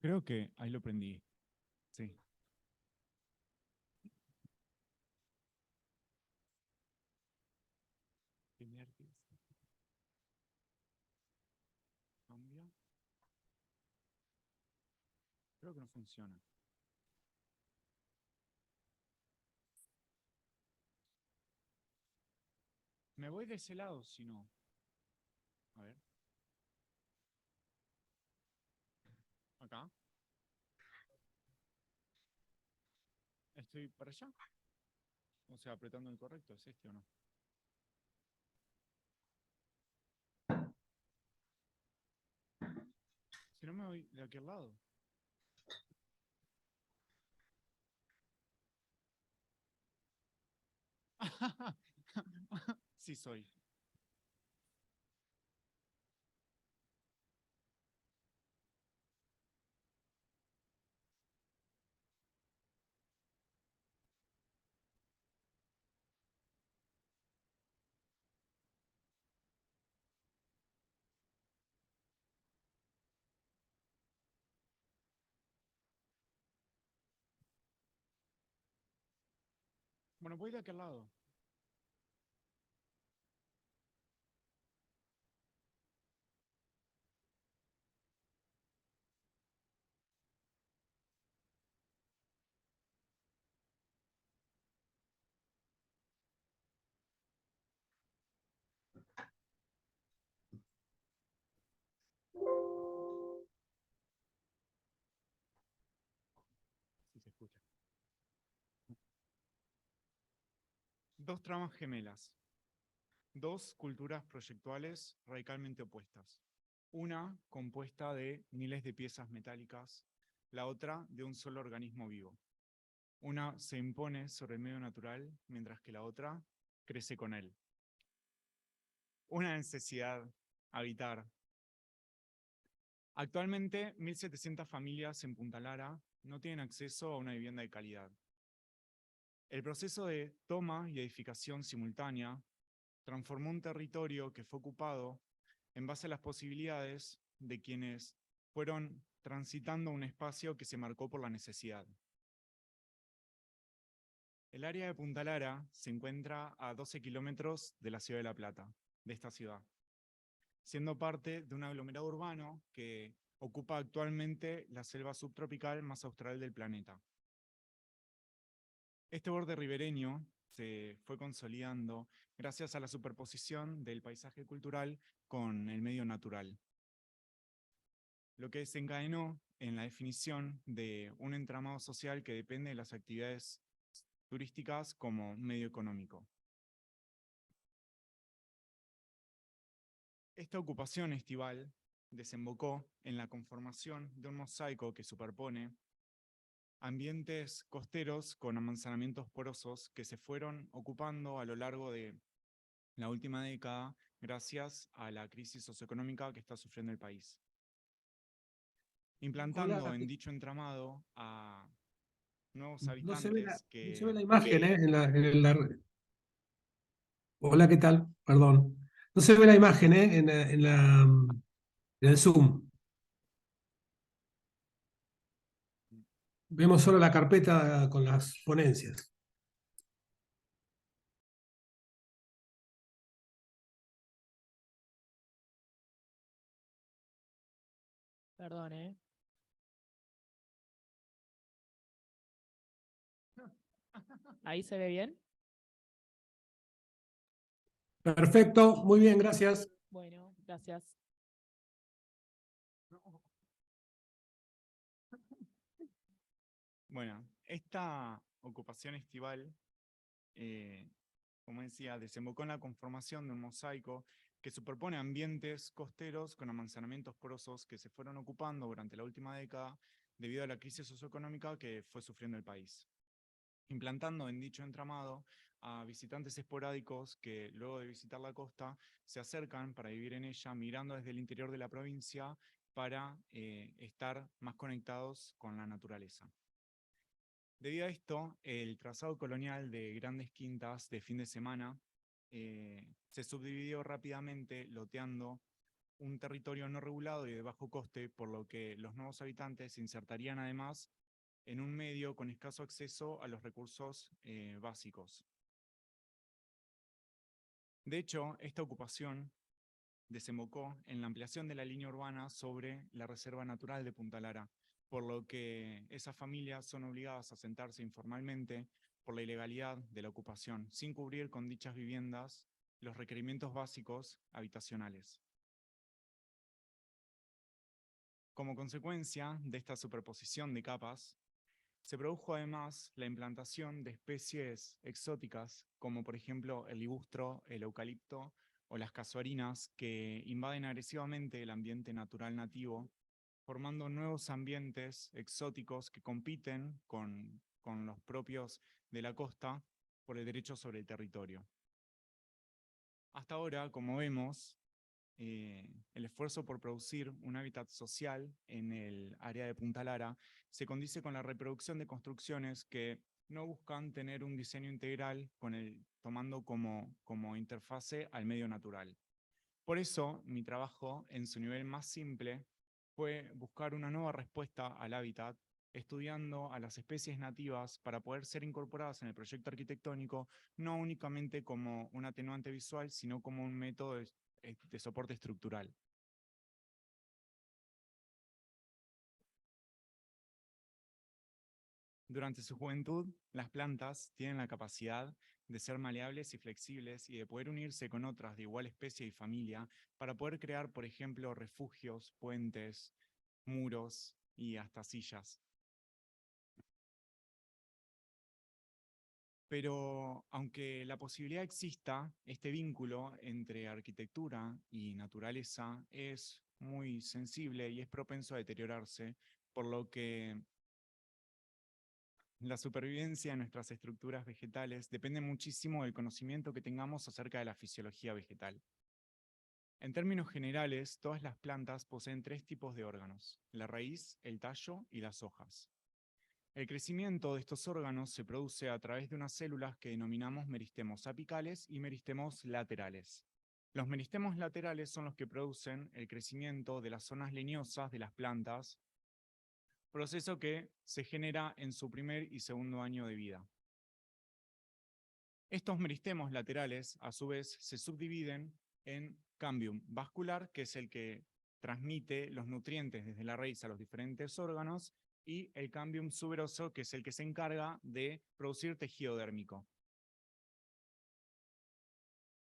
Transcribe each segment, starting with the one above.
Creo que ahí lo prendí. Sí. Primer disco. Cambia. Creo que no funciona. Me voy de ese lado, si no. A ver. Acá. Estoy para allá. O sea, apretando el correcto. ¿Es este o no? Si no me voy de aquel lado. Sí soy. Bueno, voy de aquel lado. Sí se escucha. Dos tramas gemelas. Dos culturas proyectuales radicalmente opuestas. Una compuesta de miles de piezas metálicas, la otra de un solo organismo vivo. Una se impone sobre el medio natural, mientras que la otra crece con él. Una necesidad, habitar. Actualmente, 1.700 familias en Punta Lara no tienen acceso a una vivienda de calidad. El proceso de toma y edificación simultánea transformó un territorio que fue ocupado en base a las posibilidades de quienes fueron transitando un espacio que se marcó por la necesidad. El área de Punta Lara se encuentra a 12 kilómetros de la ciudad de La Plata, de esta ciudad, siendo parte de un aglomerado urbano que ocupa actualmente la selva subtropical más austral del planeta. Este borde ribereño se fue consolidando gracias a la superposición del paisaje cultural con el medio natural, lo que desencadenó en la definición de un entramado social que depende de las actividades turísticas como medio económico. Esta ocupación estival desembocó en la conformación de un mosaico que superpone ambientes costeros con amanzanamientos porosos que se fueron ocupando a lo largo de la última década gracias a la crisis socioeconómica que está sufriendo el país, implantando Hola, en dicho entramado a nuevos no se ve habitantes no se ve que... la imagen, ¿eh? Hola, ¿qué tal? Perdón. No se ve la imagen, ¿eh? En el Zoom. Vemos solo la carpeta con las ponencias. Perdón, ¿eh? ¿Ahí se ve bien? Perfecto, muy bien, gracias. Bueno, gracias. Bueno, esta ocupación estival, eh, como decía, desembocó en la conformación de un mosaico que superpone ambientes costeros con amanzanamientos porosos que se fueron ocupando durante la última década debido a la crisis socioeconómica que fue sufriendo el país, implantando en dicho entramado a visitantes esporádicos que luego de visitar la costa se acercan para vivir en ella, mirando desde el interior de la provincia para estar más conectados con la naturaleza. Debido a esto, el trazado colonial de grandes quintas de fin de semana se subdividió rápidamente, loteando un territorio no regulado y de bajo coste, por lo que los nuevos habitantes se insertarían además en un medio con escaso acceso a los recursos básicos. De hecho, esta ocupación desembocó en la ampliación de la línea urbana sobre la Reserva Natural de Punta Lara, por lo que esas familias son obligadas a asentarse informalmente por la ilegalidad de la ocupación, sin cubrir con dichas viviendas los requerimientos básicos habitacionales. Como consecuencia de esta superposición de capas, se produjo además la implantación de especies exóticas, como por ejemplo el ligustro, el eucalipto o las casuarinas, que invaden agresivamente el ambiente natural nativo, formando nuevos ambientes exóticos que compiten con los propios de la costa por el derecho sobre el territorio. Hasta ahora, como vemos, el esfuerzo por producir un hábitat social en el área de Punta Lara se condice con la reproducción de construcciones que no buscan tener un diseño integral tomando como interfase al medio natural. Por eso, mi trabajo, en su nivel más simple, fue buscar una nueva respuesta al hábitat, estudiando a las especies nativas para poder ser incorporadas en el proyecto arquitectónico, no únicamente como un atenuante visual, sino como un método de soporte estructural. Durante su juventud, las plantas tienen la capacidad de ser maleables y flexibles y de poder unirse con otras de igual especie y familia para poder crear, por ejemplo, refugios, puentes, muros y hasta sillas. Pero aunque la posibilidad exista, este vínculo entre arquitectura y naturaleza es muy sensible y es propenso a deteriorarse, por lo que la supervivencia de nuestras estructuras vegetales depende muchísimo del conocimiento que tengamos acerca de la fisiología vegetal. En términos generales, todas las plantas poseen 3 tipos de órganos: la raíz, el tallo y las hojas. El crecimiento de estos órganos se produce a través de unas células que denominamos meristemos apicales y meristemos laterales. Los meristemos laterales son los que producen el crecimiento de las zonas leñosas de las plantas, proceso que se genera en su primer y segundo año de vida. Estos meristemos laterales, a su vez, se subdividen en cambium vascular, que es el que transmite los nutrientes desde la raíz a los diferentes órganos, y el cambium suberoso, que es el que se encarga de producir tejido dérmico.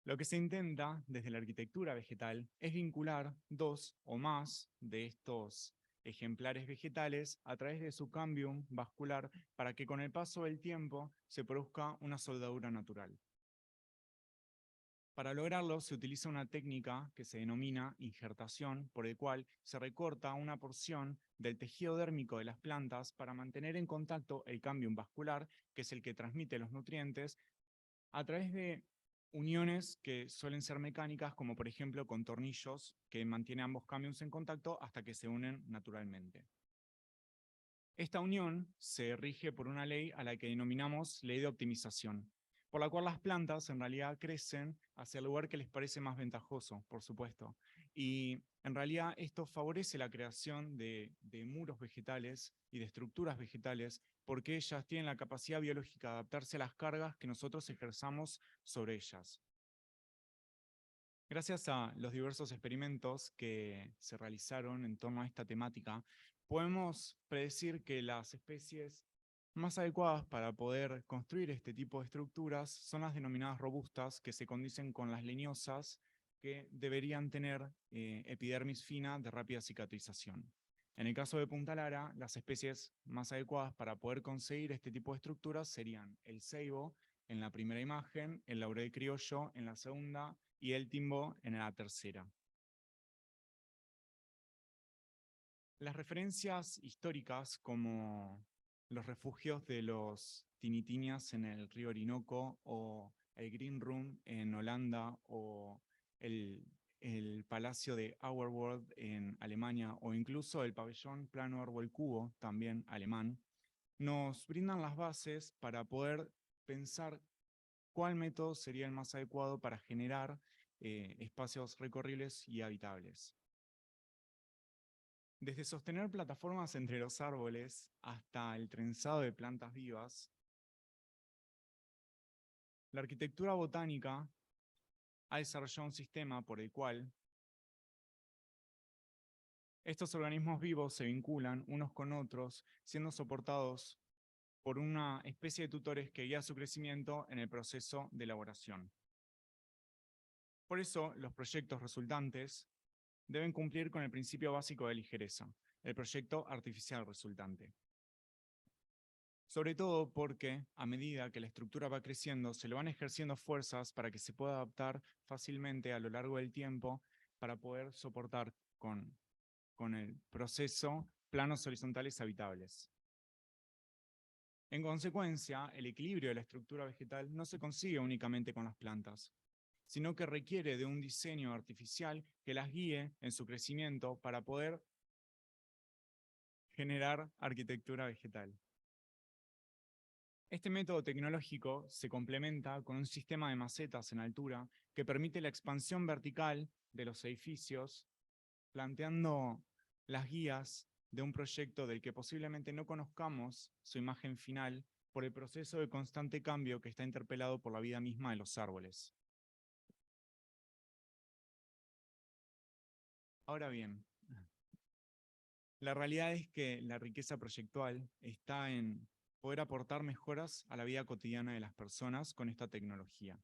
Lo que se intenta desde la arquitectura vegetal es vincular 2 o más de estos ejemplares vegetales a través de su cambium vascular para que con el paso del tiempo se produzca una soldadura natural. Para lograrlo se utiliza una técnica que se denomina injertación, por el cual se recorta una porción del tejido dérmico de las plantas para mantener en contacto el cambium vascular, que es el que transmite los nutrientes, a través de uniones que suelen ser mecánicas, como por ejemplo con tornillos que mantienen ambos cambiums en contacto hasta que se unen naturalmente. Esta unión se rige por una ley a la que denominamos ley de optimización, por la cual las plantas en realidad crecen hacia el lugar que les parece más ventajoso, por supuesto. Y en realidad esto favorece la creación de muros vegetales y de estructuras vegetales, porque ellas tienen la capacidad biológica de adaptarse a las cargas que nosotros ejerzamos sobre ellas. Gracias a los diversos experimentos que se realizaron en torno a esta temática, podemos predecir que las especies más adecuadas para poder construir este tipo de estructuras son las denominadas robustas, que se condicen con las leñosas, que deberían tener epidermis fina de rápida cicatrización. En el caso de Punta Lara, las especies más adecuadas para poder conseguir este tipo de estructuras serían el ceibo en la primera imagen, el laurel criollo en la segunda y el timbo en la tercera. Las referencias históricas, como los refugios de los tinitinias en el río Orinoco, o el Green Room en Holanda, o el Palacio de Auerworld en Alemania, o incluso el pabellón plano árbol cubo, también alemán, nos brindan las bases para poder pensar cuál método sería el más adecuado para generar espacios recorribles y habitables. Desde sostener plataformas entre los árboles hasta el trenzado de plantas vivas, la arquitectura botánica ha desarrollado un sistema por el cual estos organismos vivos se vinculan unos con otros, siendo soportados por una especie de tutores que guía su crecimiento en el proceso de elaboración. Por eso, los proyectos resultantes deben cumplir con el principio básico de ligereza, el proyecto artificial resultante. Sobre todo porque, a medida que la estructura va creciendo, se le van ejerciendo fuerzas para que se pueda adaptar fácilmente a lo largo del tiempo para poder soportar con el proceso planos horizontales habitables. En consecuencia, el equilibrio de la estructura vegetal no se consigue únicamente con las plantas, sino que requiere de un diseño artificial que las guíe en su crecimiento para poder generar arquitectura vegetal. Este método tecnológico se complementa con un sistema de macetas en altura que permite la expansión vertical de los edificios, planteando las guías de un proyecto del que posiblemente no conozcamos su imagen final por el proceso de constante cambio que está interpelado por la vida misma de los árboles. Ahora bien, la realidad es que la riqueza proyectual está en poder aportar mejoras a la vida cotidiana de las personas con esta tecnología.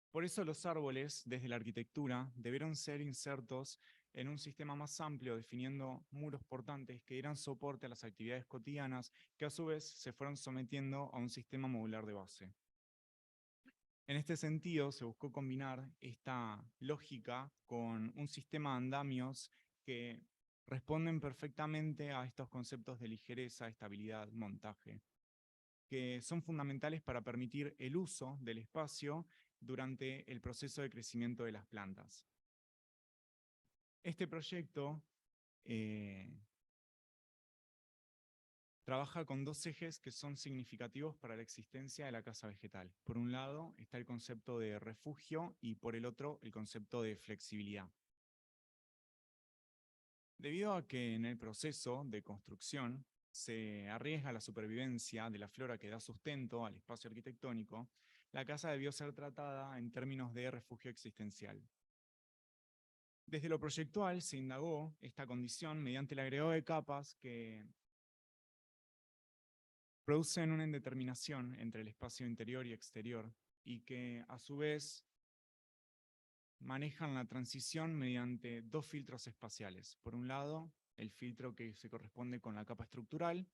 Por eso los árboles, desde la arquitectura, debieron ser insertos en un sistema más amplio, definiendo muros portantes que dieran soporte a las actividades cotidianas, que a su vez se fueron sometiendo a un sistema modular de base. En este sentido, se buscó combinar esta lógica con un sistema de andamios que responden perfectamente a estos conceptos de ligereza, estabilidad, montaje, que son fundamentales para permitir el uso del espacio durante el proceso de crecimiento de las plantas. Este proyecto trabaja con dos ejes que son significativos para la existencia de la casa vegetal. Por un lado está el concepto de refugio y por el otro el concepto de flexibilidad. Debido a que en el proceso de construcción se arriesga la supervivencia de la flora que da sustento al espacio arquitectónico, la casa debió ser tratada en términos de refugio existencial. Desde lo proyectual se indagó esta condición mediante el agregado de capas que producen una indeterminación entre el espacio interior y exterior y que a su vez manejan la transición mediante dos filtros espaciales. Por un lado, el filtro que se corresponde con la capa estructural,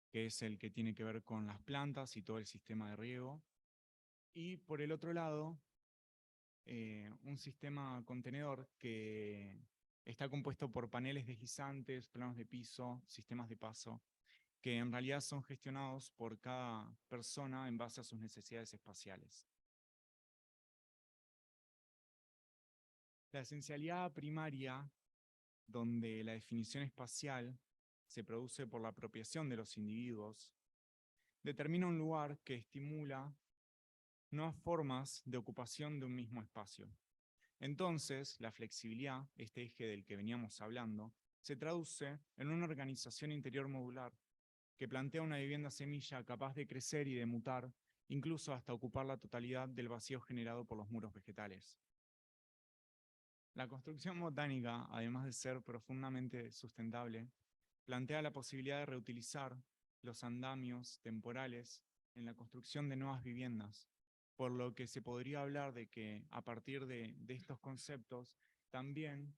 que es el que tiene que ver con las plantas y todo el sistema de riego, y por el otro lado, un sistema contenedor que está compuesto por paneles deslizantes, planos de piso, sistemas de paso, que en realidad son gestionados por cada persona en base a sus necesidades espaciales. La esencialidad primaria, donde la definición espacial se produce por la apropiación de los individuos, determina un lugar que estimula nuevas formas de ocupación de un mismo espacio. Entonces, la flexibilidad, este eje del que veníamos hablando, se traduce en una organización interior modular que plantea una vivienda semilla capaz de crecer y de mutar, incluso hasta ocupar la totalidad del vacío generado por los muros vegetales. La construcción botánica, además de ser profundamente sustentable, plantea la posibilidad de reutilizar los andamios temporales en la construcción de nuevas viviendas, por lo que se podría hablar de que a partir de estos conceptos también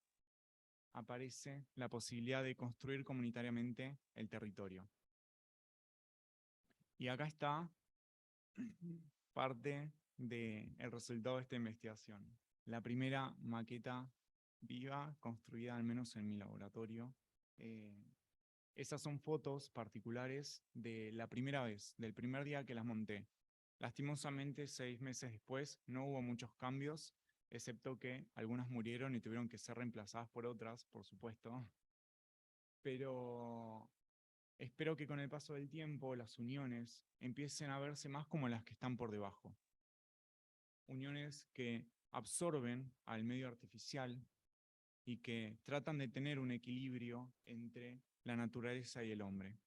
aparece la posibilidad de construir comunitariamente el territorio. Y acá está parte del resultado de esta investigación. La primera maqueta viva construida al menos en mi laboratorio. Esas son fotos particulares de la primera vez, del primer día que las monté. Lastimosamente, 6 meses después no hubo muchos cambios, excepto que algunas murieron y tuvieron que ser reemplazadas por otras, por supuesto. Pero espero que con el paso del tiempo las uniones empiecen a verse más como las que están por debajo. Uniones que absorben al medio artificial y que tratan de tener un equilibrio entre la naturaleza y el hombre.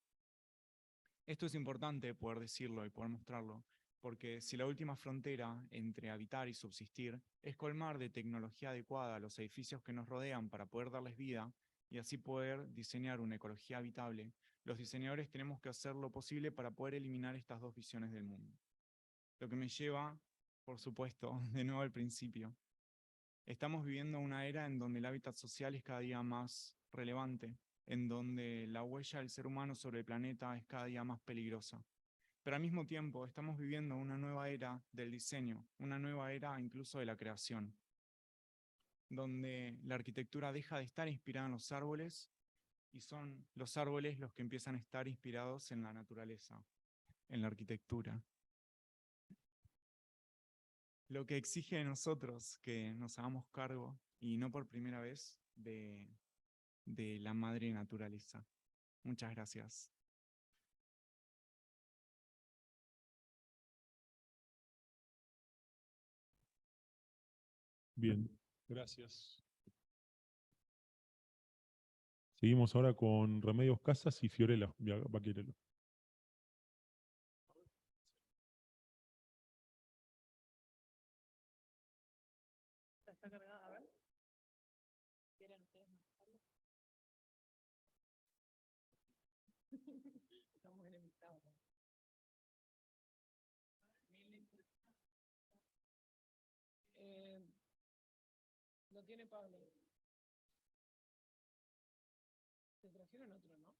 Esto es importante poder decirlo y poder mostrarlo, porque si la última frontera entre habitar y subsistir es colmar de tecnología adecuada a los edificios que nos rodean para poder darles vida y así poder diseñar una ecología habitable, los diseñadores tenemos que hacer lo posible para poder eliminar estas dos visiones del mundo. Lo que me lleva, por supuesto, de nuevo al principio. Estamos viviendo una era en donde el hábitat social es cada día más relevante, en donde la huella del ser humano sobre el planeta es cada día más peligrosa. Pero al mismo tiempo estamos viviendo una nueva era del diseño, una nueva era incluso de la creación, donde la arquitectura deja de estar inspirada en los árboles y son los árboles los que empiezan a estar inspirados en la naturaleza, en la arquitectura. Lo que exige de nosotros que nos hagamos cargo, y no por primera vez, de la madre naturaleza. Muchas gracias. Bien, gracias. Seguimos ahora con Remedios Casas y Fiorella Baquerelo. ¿Está cargada? A ver. ¿Quieren ustedes manejarlo? Estamos enemistados. Lo tiene Pablo. Te trajeron otro, ¿no?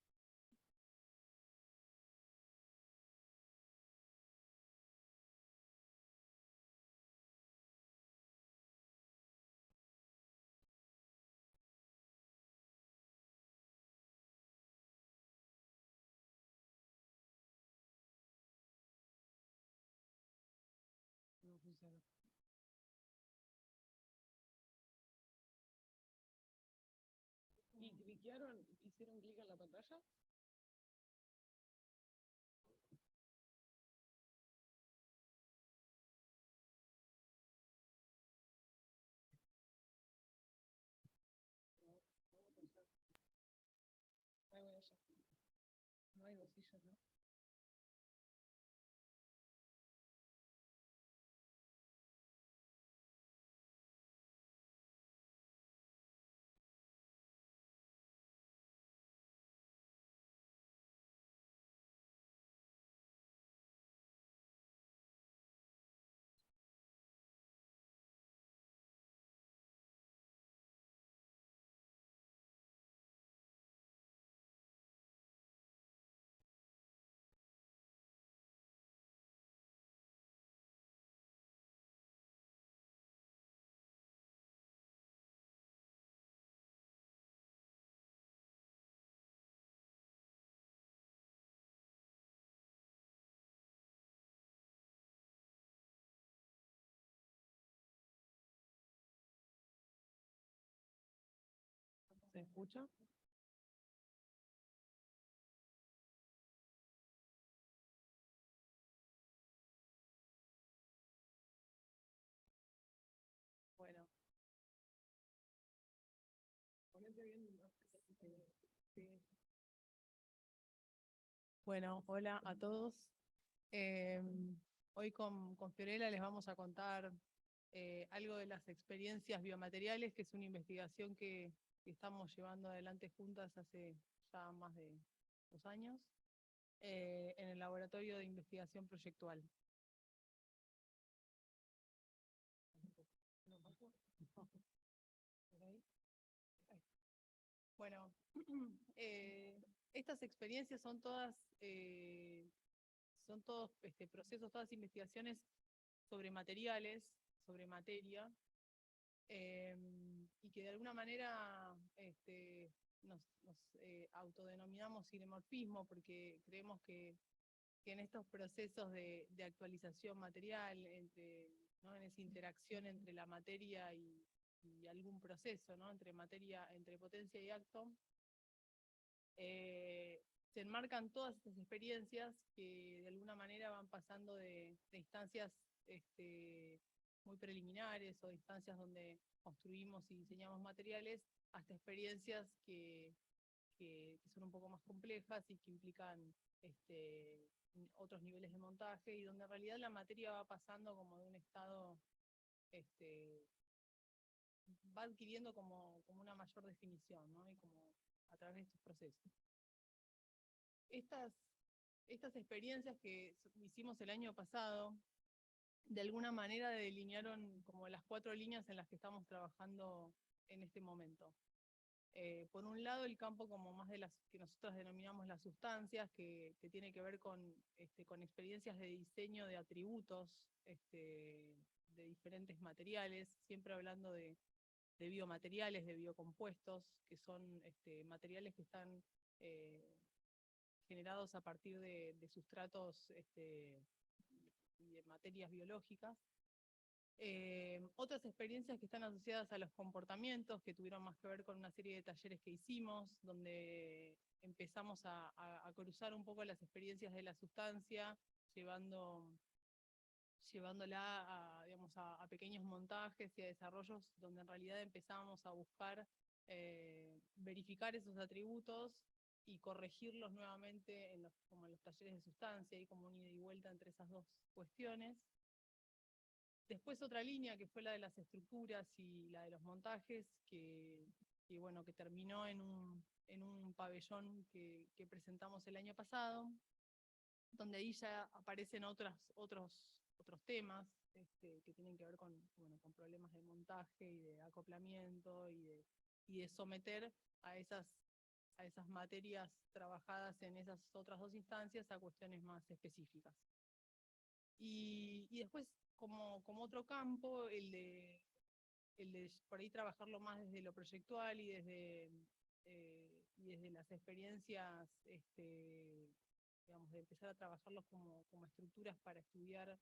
No funciona. ¿Y cliquearon, hicieron clic en la pantalla? Ahí voy allá. No hay bolsillos, ¿no? ¿Se escucha? Bueno. Ponete bien. Sí. Bueno, hola a todos. Hoy con Fiorella les vamos a contar algo de las experiencias biomateriales, que es una investigación que estamos llevando adelante juntas hace ya más de 2 años en el Laboratorio de Investigación Proyectual. Bueno, estas experiencias son todas, procesos, todas investigaciones sobre materiales, sobre materia, y que de alguna manera nos autodenominamos cinemorfismo porque creemos que en estos procesos de actualización material, ¿no? En esa interacción entre la materia y algún proceso, ¿no? Entre potencia y acto, se enmarcan todas estas experiencias que de alguna manera van pasando de instancias muy preliminares o instancias donde construimos y diseñamos materiales hasta experiencias que son un poco más complejas y que implican otros niveles de montaje, y donde en realidad la materia va pasando como de un estado, va adquiriendo como una mayor definición, ¿no? Y como a través de estos procesos. Estas experiencias que hicimos el año pasado, de alguna manera delinearon como las 4 líneas en las que estamos trabajando en este momento. Por un lado, el campo como más de las que nosotros denominamos las sustancias, que tiene que ver con experiencias de diseño de atributos de diferentes materiales, siempre hablando de biomateriales, de biocompuestos, que son materiales que están generados a partir de sustratos y de materias biológicas. Otras experiencias que están asociadas a los comportamientos, que tuvieron más que ver con una serie de talleres que hicimos, donde empezamos a cruzar un poco las experiencias de la sustancia, llevándola digamos, a pequeños montajes y a desarrollos donde en realidad empezamos a buscar verificar esos atributos y corregirlos nuevamente como en los talleres de sustancia, y como un ida y vuelta entre esas dos cuestiones. Después otra línea que fue la de las estructuras y la de los montajes, que terminó en un pabellón que presentamos el año pasado, donde ahí ya aparecen otros temas que tienen que ver con problemas de montaje y de acoplamiento y de someter a esas materias trabajadas en esas otras 2 instancias a cuestiones más específicas. Y después, como otro campo, el de por ahí trabajarlo más desde lo proyectual y desde las experiencias, digamos, de empezar a trabajarlos como estructuras para estudiar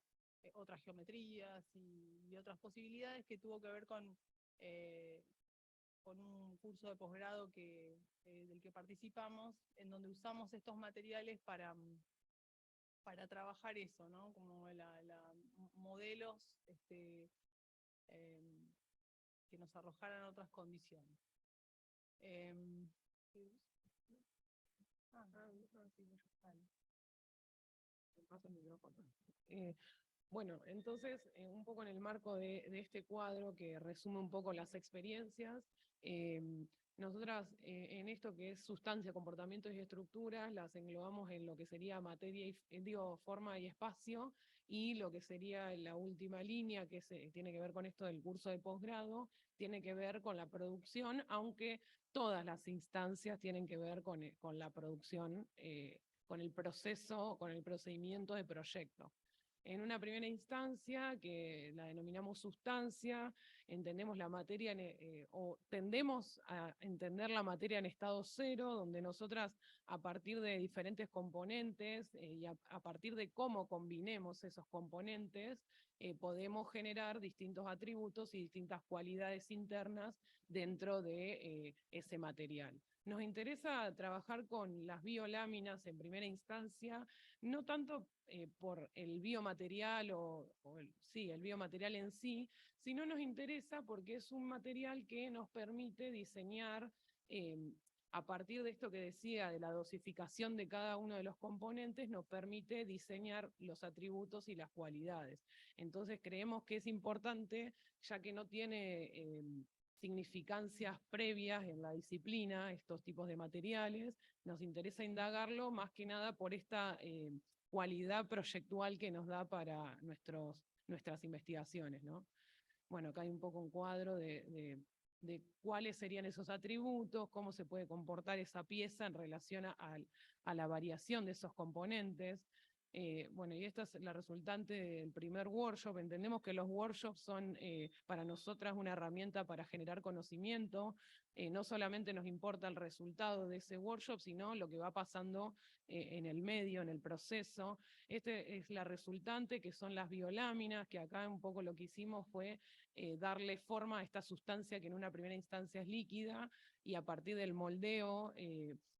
otras geometrías y otras posibilidades, que tuvo que ver con un curso de posgrado del que participamos, en donde usamos estos materiales para trabajar eso, ¿no? Como modelos que nos arrojaran otras condiciones. Bueno, entonces, un poco en el marco de este cuadro que resume un poco las experiencias, nosotras en esto que es sustancia, comportamientos y estructuras, las englobamos en lo que sería materia, forma y espacio, y lo que sería la última línea, que tiene que ver con esto del curso de posgrado, tiene que ver con la producción, aunque todas las instancias tienen que ver con la producción, con el proceso, con el procedimiento de proyecto. En una primera instancia, que la denominamos sustancia, entendemos la materia o tendemos a entender la materia en estado cero, donde nosotras, a partir de diferentes componentes y a partir de cómo combinemos esos componentes, podemos generar distintos atributos y distintas cualidades internas dentro de ese material. Nos interesa trabajar con las bioláminas en primera instancia, no tanto por el biomaterial el biomaterial en sí, sino nos interesa porque es un material que nos permite diseñar, a partir de esto que decía, de la dosificación de cada uno de los componentes, nos permite diseñar los atributos y las cualidades. Entonces creemos que es importante, ya que no tiene significancias previas en la disciplina, estos tipos de materiales, nos interesa indagarlo más que nada por esta cualidad proyectual que nos da para nuestras investigaciones, ¿no? Bueno, acá hay un poco un cuadro de cuáles serían esos atributos, cómo se puede comportar esa pieza en relación a la variación de esos componentes. Bueno, y esta es la resultante del primer workshop. Entendemos que los workshops son para nosotras una herramienta para generar conocimiento. No solamente nos importa el resultado de ese workshop, sino lo que va pasando en el medio, en el proceso. Este es la resultante, que son las bioláminas, que acá un poco lo que hicimos fue darle forma a esta sustancia que en una primera instancia es líquida, y a partir del moldeo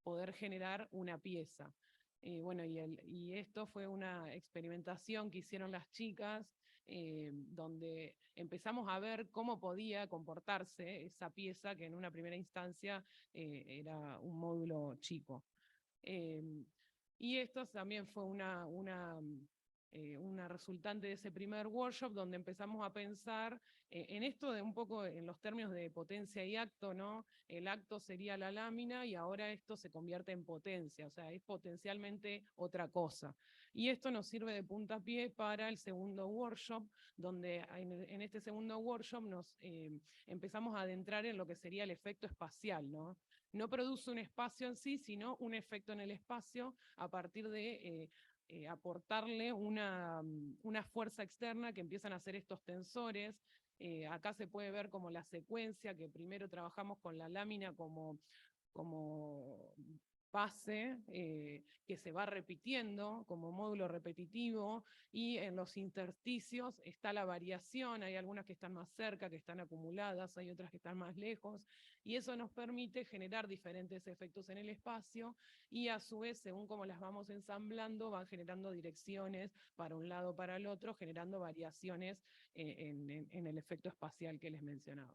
poder generar una pieza. Bueno, y esto fue una experimentación que hicieron las chicas, donde empezamos a ver cómo podía comportarse esa pieza que en una primera instancia era un módulo chico. Y esto también fue una resultante de ese primer workshop donde empezamos a pensar en esto de un poco en los términos de potencia y acto, ¿no? El acto sería la lámina y ahora esto se convierte en potencia, o sea, es potencialmente otra cosa. Y esto nos sirve de puntapié para el segundo workshop, donde en este segundo workshop nos empezamos a adentrar en lo que sería el efecto espacial, ¿no? No produce un espacio en sí, sino un efecto en el espacio a partir de aportarle una fuerza externa que empiezan a hacer estos tensores. Acá se puede ver como la secuencia, que primero trabajamos con la lámina como base, que se va repitiendo como módulo repetitivo, y en los intersticios está la variación, hay algunas que están más cerca, que están acumuladas, hay otras que están más lejos, y eso nos permite generar diferentes efectos en el espacio, y a su vez, según cómo las vamos ensamblando, van generando direcciones para un lado o para el otro, generando variaciones en el efecto espacial que les mencionaba.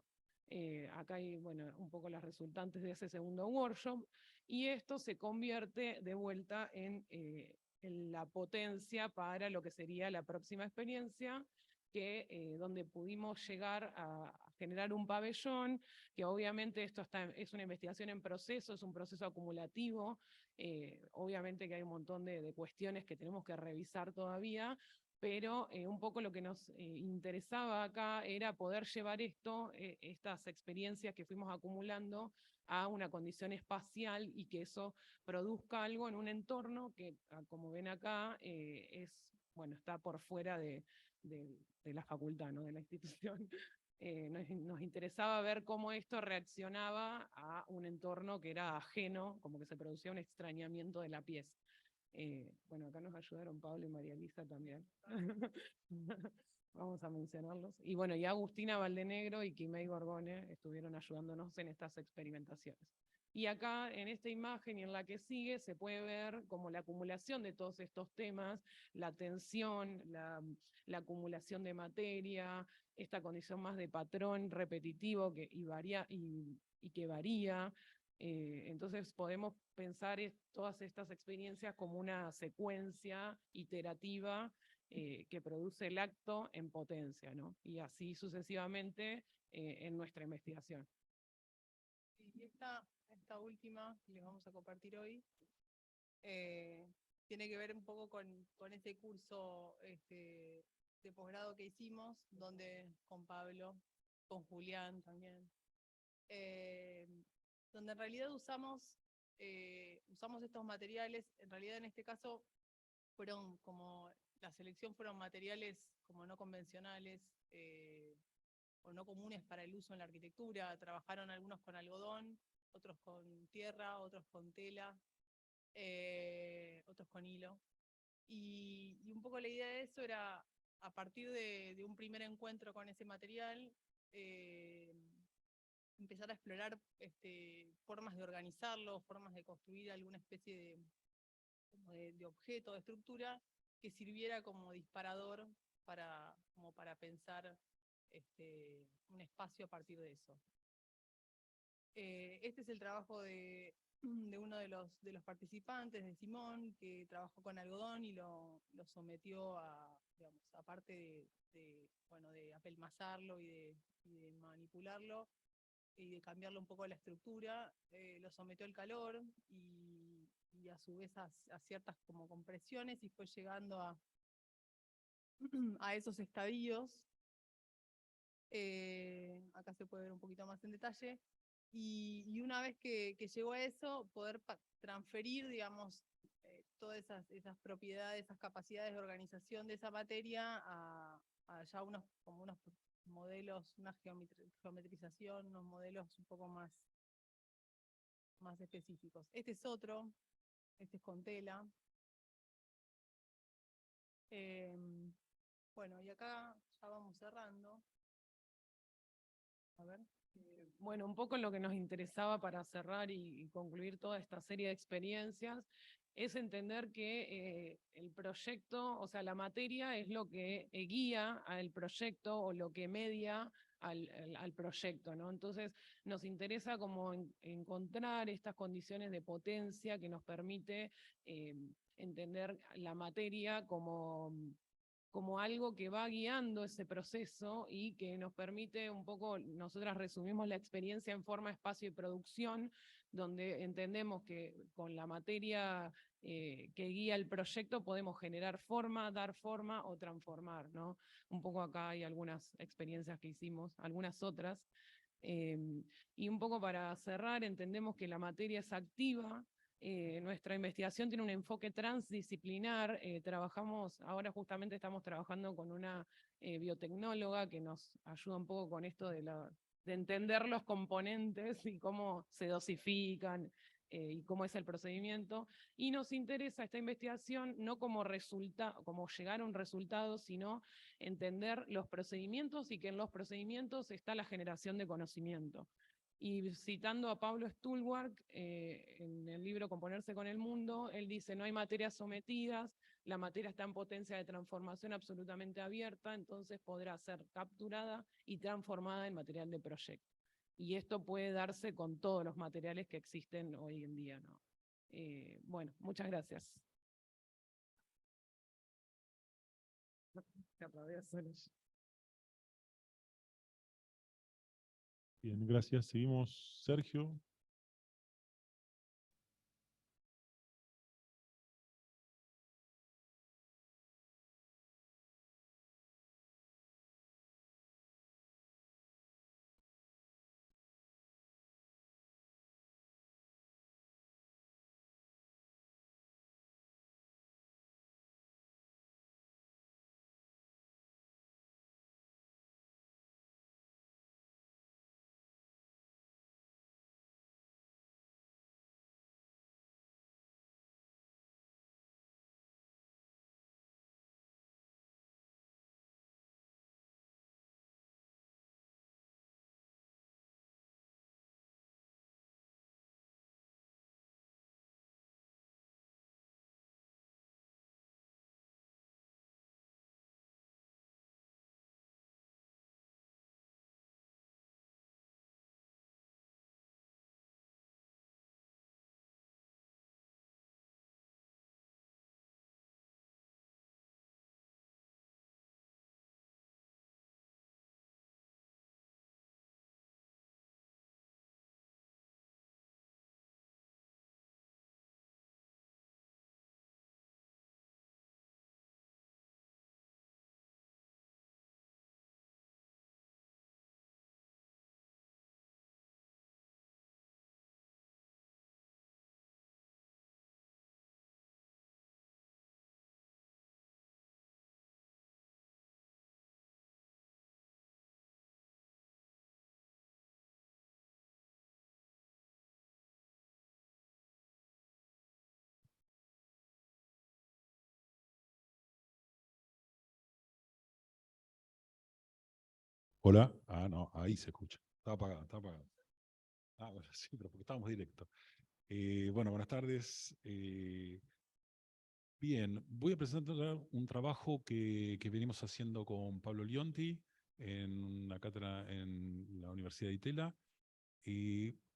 Acá hay, bueno, un poco las resultantes de ese segundo workshop, y esto se convierte de vuelta en la potencia para lo que sería la próxima experiencia, donde pudimos llegar a generar un pabellón, que obviamente esto es una investigación en proceso, es un proceso acumulativo, obviamente que hay un montón de cuestiones que tenemos que revisar todavía, pero un poco lo que nos interesaba acá era poder llevar estas experiencias que fuimos acumulando a una condición espacial y que eso produzca algo en un entorno que, como ven acá, está por fuera de la facultad, ¿no? De la institución. Nos interesaba ver cómo esto reaccionaba a un entorno que era ajeno, como que se producía un extrañamiento de la pieza. Bueno, acá nos ayudaron Pablo y María Elisa también. Vamos a mencionarlos. Y bueno, y Agustina Valdenegro y Quimei Gorgone estuvieron ayudándonos en estas experimentaciones. Y acá en esta imagen y en la que sigue se puede ver como la acumulación de todos estos temas, la tensión, la acumulación de materia, esta condición más de patrón repetitivo y que varía. Entonces podemos pensar todas estas experiencias como una secuencia iterativa que produce el acto en potencia, ¿no? Y así sucesivamente en nuestra investigación. Y esta última que les vamos a compartir hoy tiene que ver un poco con ese curso de posgrado que hicimos, donde con Pablo, con Julián también, donde en realidad usamos estos materiales. En realidad en este caso fueron como, la selección fueron materiales como no convencionales o no comunes para el uso en la arquitectura. Trabajaron algunos con algodón, otros con tierra, otros con tela, otros con hilo. Y un poco la idea de eso era, a partir de un primer encuentro con ese material, empezar a explorar formas de organizarlo, formas de construir alguna especie de objeto, de estructura, que sirviera como disparador como para pensar un espacio a partir de eso. Este es el trabajo de uno de los participantes, de Simón, que trabajó con algodón y lo sometió a, digamos, aparte de apelmazarlo y de manipularlo y de cambiarle un poco la estructura, lo sometió al calor y a su vez a ciertas como compresiones, y fue llegando a esos estadios. Acá se puede ver un poquito más en detalle. Y una vez que llegó a eso, poder transferir, digamos, todas esas propiedades, esas capacidades de organización de esa materia a ya unos modelos, una geometrización, unos modelos un poco más específicos. Este es otro, este es con tela. Bueno, y acá ya vamos cerrando. A ver. Bueno, un poco lo que nos interesaba para cerrar y concluir toda esta serie de experiencias es entender que el proyecto, o sea, la materia es lo que guía al proyecto o lo que media al proyecto, ¿no? Entonces, nos interesa como encontrar estas condiciones de potencia que nos permite entender la materia como algo que va guiando ese proceso y que nos permite un poco, nosotras resumimos la experiencia en forma, espacio y producción, donde entendemos que con la materia que guía el proyecto podemos generar forma, dar forma o transformar, ¿no? Un poco acá hay algunas experiencias que hicimos, algunas otras. Y un poco para cerrar, entendemos que la materia es activa. Nuestra investigación tiene un enfoque transdisciplinar. Ahora justamente estamos trabajando con una biotecnóloga que nos ayuda un poco con esto de entender los componentes y cómo se dosifican y cómo es el procedimiento. Y nos interesa esta investigación no como como llegar a un resultado, sino entender los procedimientos y que en los procedimientos está la generación de conocimiento. Y citando a Pablo Stulwark, en el libro Componerse con el mundo, él dice, no hay materias sometidas, la materia está en potencia de transformación absolutamente abierta, entonces podrá ser capturada y transformada en material de proyecto. Y esto puede darse con todos los materiales que existen hoy en día, ¿no? Bueno, muchas gracias. Bien, gracias. Seguimos, Sergio. Hola. Ah, no, ahí se escucha. Está apagado, está apagado. Ah, bueno, sí, pero porque estábamos directo. Bueno, buenas tardes. Bien, voy a presentar un trabajo que venimos haciendo con Pablo Lionti en una cátedra en la Universidad de Itela.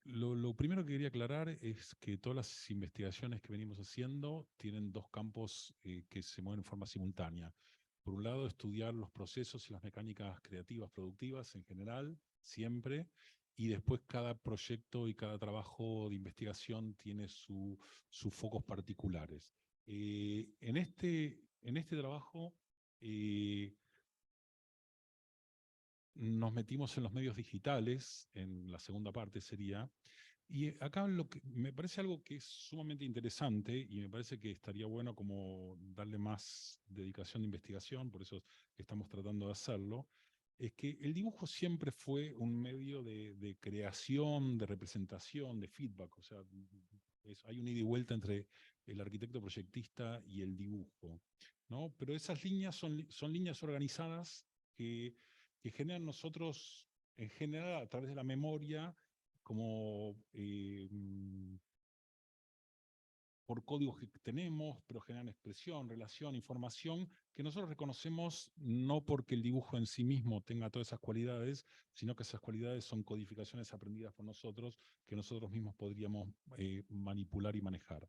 Lo primero que quería aclarar es que todas las investigaciones que venimos haciendo tienen dos campos que se mueven en forma simultánea. Por un lado, estudiar los procesos y las mecánicas creativas, productivas en general, siempre, y después cada proyecto y cada trabajo de investigación tiene sus focos particulares. En este trabajo nos metimos en los medios digitales, en la segunda parte sería, y acá lo que me parece algo que es sumamente interesante y me parece que estaría bueno como darle más dedicación de investigación, por eso estamos tratando de hacerlo, es que el dibujo siempre fue un medio de creación, de representación, de feedback, o sea, hay un ida y vuelta entre el arquitecto proyectista y el dibujo, ¿no? Pero esas líneas son líneas organizadas que generan nosotros, en general, a través de la memoria, como por códigos que tenemos, pero generan expresión, relación, información, que nosotros reconocemos no porque el dibujo en sí mismo tenga todas esas cualidades, sino que esas cualidades son codificaciones aprendidas por nosotros, que nosotros mismos podríamos manipular y manejar.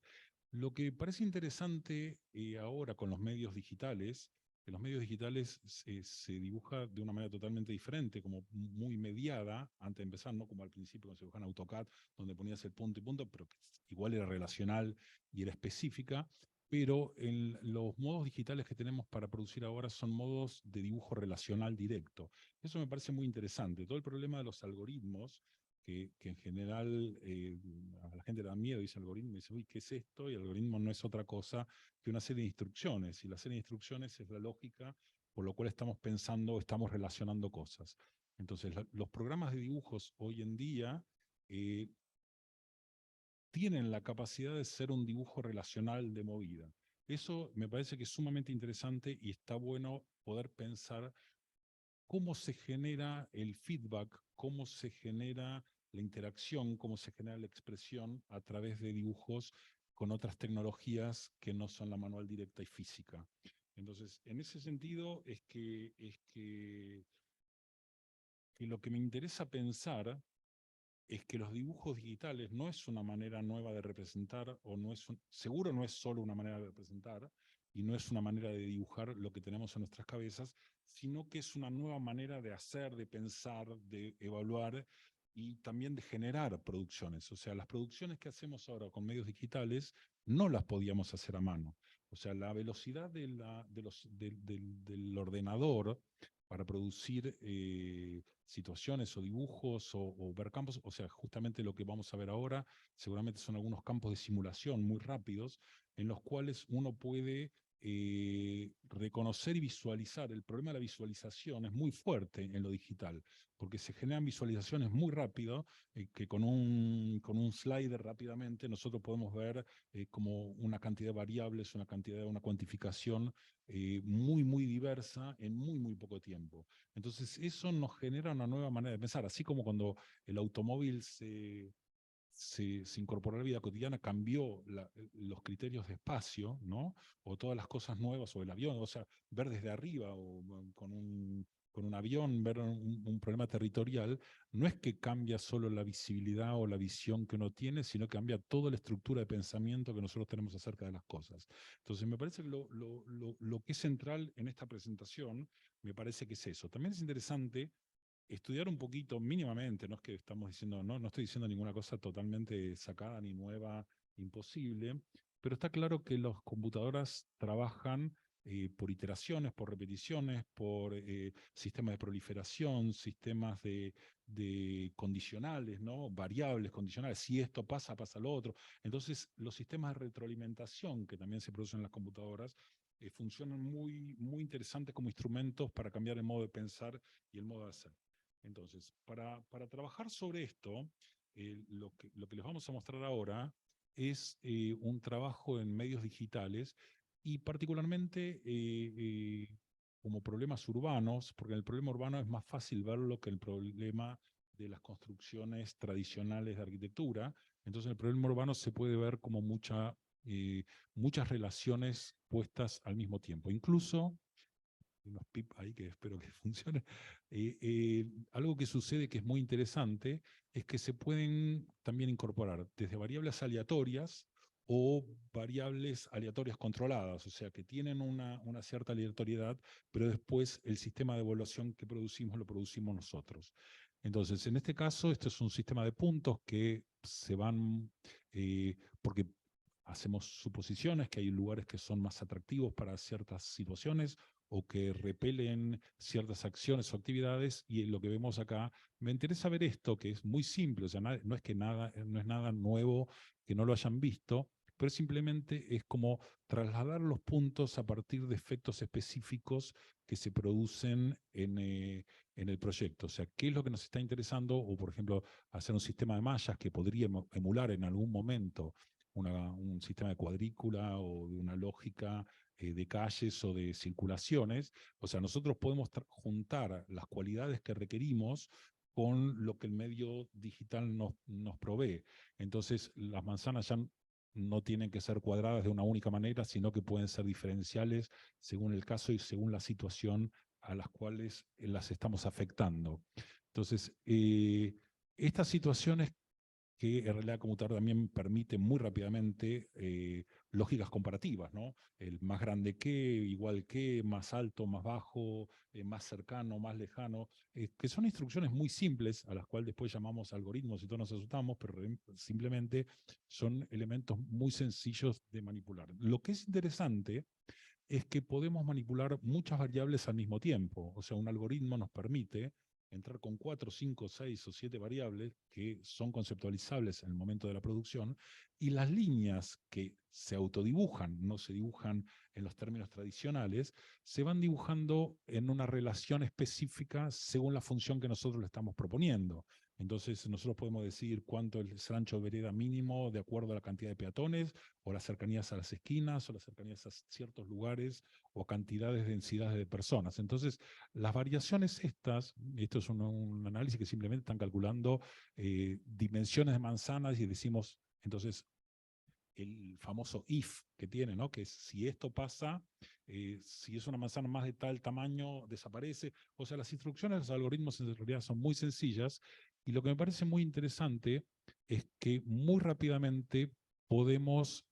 Lo que parece interesante ahora con los medios digitales, que los medios digitales se dibuja de una manera totalmente diferente, como muy mediada, antes de empezar, no como al principio cuando se dibujaba en AutoCAD, donde ponías el punto y punto, pero que igual era relacional y era específica, pero en los modos digitales que tenemos para producir ahora son modos de dibujo relacional directo. Eso me parece muy interesante. Todo el problema de los algoritmos, que en general a la gente le da miedo, dice algoritmo, y dice, uy, ¿qué es esto? Y el algoritmo no es otra cosa que una serie de instrucciones, y la serie de instrucciones es la lógica por lo cual estamos pensando, estamos relacionando cosas. Entonces, los programas de dibujos hoy en día tienen la capacidad de ser un dibujo relacional de movida. Eso me parece que es sumamente interesante y está bueno poder pensar cómo se genera el feedback, cómo se genera la interacción, cómo se genera la expresión a través de dibujos con otras tecnologías que no son la manual directa y física. Entonces, en ese sentido que lo que me interesa pensar es que los dibujos digitales no es una manera nueva de representar, o no es seguro no es solo una manera de representar, y no es una manera de dibujar lo que tenemos en nuestras cabezas, sino que es una nueva manera de hacer, de pensar, de evaluar y también de generar producciones. O sea, las producciones que hacemos ahora con medios digitales no las podíamos hacer a mano. O sea, la velocidad del ordenador para producir situaciones o dibujos o ver campos, o sea, justamente lo que vamos a ver ahora, seguramente son algunos campos de simulación muy rápidos, en los cuales uno puede reconocer y visualizar. El problema de la visualización es muy fuerte en lo digital, porque se generan visualizaciones muy rápido, que con un slider rápidamente nosotros podemos ver como una cantidad de variables, una cuantificación muy diversa en muy poco tiempo. Entonces eso nos genera una nueva manera de pensar, así como cuando el automóvil se incorporó a la vida cotidiana, cambió los criterios de espacio, ¿no? O todas las cosas nuevas, o el avión, o sea, ver desde arriba, o con un avión, ver un problema territorial, no es que cambia solo la visibilidad o la visión que uno tiene, sino que cambia toda la estructura de pensamiento que nosotros tenemos acerca de las cosas. Entonces, me parece que lo que es central en esta presentación, me parece que es eso. También es interesante estudiar un poquito mínimamente, no es que estamos diciendo, no estoy diciendo ninguna cosa totalmente sacada ni nueva, imposible, pero está claro que las computadoras trabajan por iteraciones, por repeticiones, por sistemas de proliferación, sistemas de condicionales, ¿no? Variables condicionales, si esto pasa, pasa lo otro. Entonces, los sistemas de retroalimentación que también se producen en las computadoras funcionan muy interesantes como instrumentos para cambiar el modo de pensar y el modo de hacer. Entonces, para trabajar sobre esto, lo que les vamos a mostrar ahora es un trabajo en medios digitales y particularmente como problemas urbanos, porque en el problema urbano es más fácil verlo que el problema de las construcciones tradicionales de arquitectura. Entonces, en el problema urbano se puede ver como muchas relaciones puestas al mismo tiempo. Incluso unos pip ahí que espero que funcione. Algo que sucede que es muy interesante es que se pueden también incorporar desde variables aleatorias o variables aleatorias controladas, o sea, que tienen una cierta aleatoriedad, pero después el sistema de evaluación que producimos lo producimos nosotros. Entonces, en este caso, esto es un sistema de puntos que se van, porque hacemos suposiciones que hay lugares que son más atractivos para ciertas situaciones o que repelen ciertas acciones o actividades, y lo que vemos acá, me interesa ver esto, que es muy simple, o sea, no es nada nuevo que no lo hayan visto, pero simplemente es como trasladar los puntos a partir de efectos específicos que se producen en el proyecto. O sea, qué es lo que nos está interesando, o por ejemplo, hacer un sistema de mallas que podría emular en algún momento un sistema de cuadrícula o de una lógica de calles o de circulaciones. O sea, nosotros podemos juntar las cualidades que requerimos con lo que el medio digital nos provee. Entonces, las manzanas ya no tienen que ser cuadradas de una única manera, sino que pueden ser diferenciales según el caso y según la situación a las cuales las estamos afectando. Entonces, estas situaciones que en realidad Commutar también permite muy rápidamente lógicas comparativas, ¿no? El más grande que, igual que, más alto, más bajo, más cercano, más lejano, que son instrucciones muy simples, a las cuales después llamamos algoritmos y todos nos asustamos, pero simplemente son elementos muy sencillos de manipular. Lo que es interesante es que podemos manipular muchas variables al mismo tiempo. O sea, un algoritmo nos permite entrar con 4, 5, 6 o 7 variables que son conceptualizables en el momento de la producción, y las líneas que se autodibujan, no se dibujan en los términos tradicionales, se van dibujando en una relación específica según la función que nosotros le estamos proponiendo. Entonces nosotros podemos decir cuánto es el ancho de vereda mínimo de acuerdo a la cantidad de peatones, o las cercanías a las esquinas, o las cercanías a ciertos lugares, o cantidades, densidades de personas. Entonces, las variaciones estas, esto es un análisis que simplemente están calculando dimensiones de manzanas y decimos, entonces, el famoso if que tiene, ¿no? Que si esto pasa, si es una manzana más de tal tamaño, desaparece. O sea, las instrucciones de los algoritmos en realidad son muy sencillas, y lo que me parece muy interesante es que muy rápidamente podemos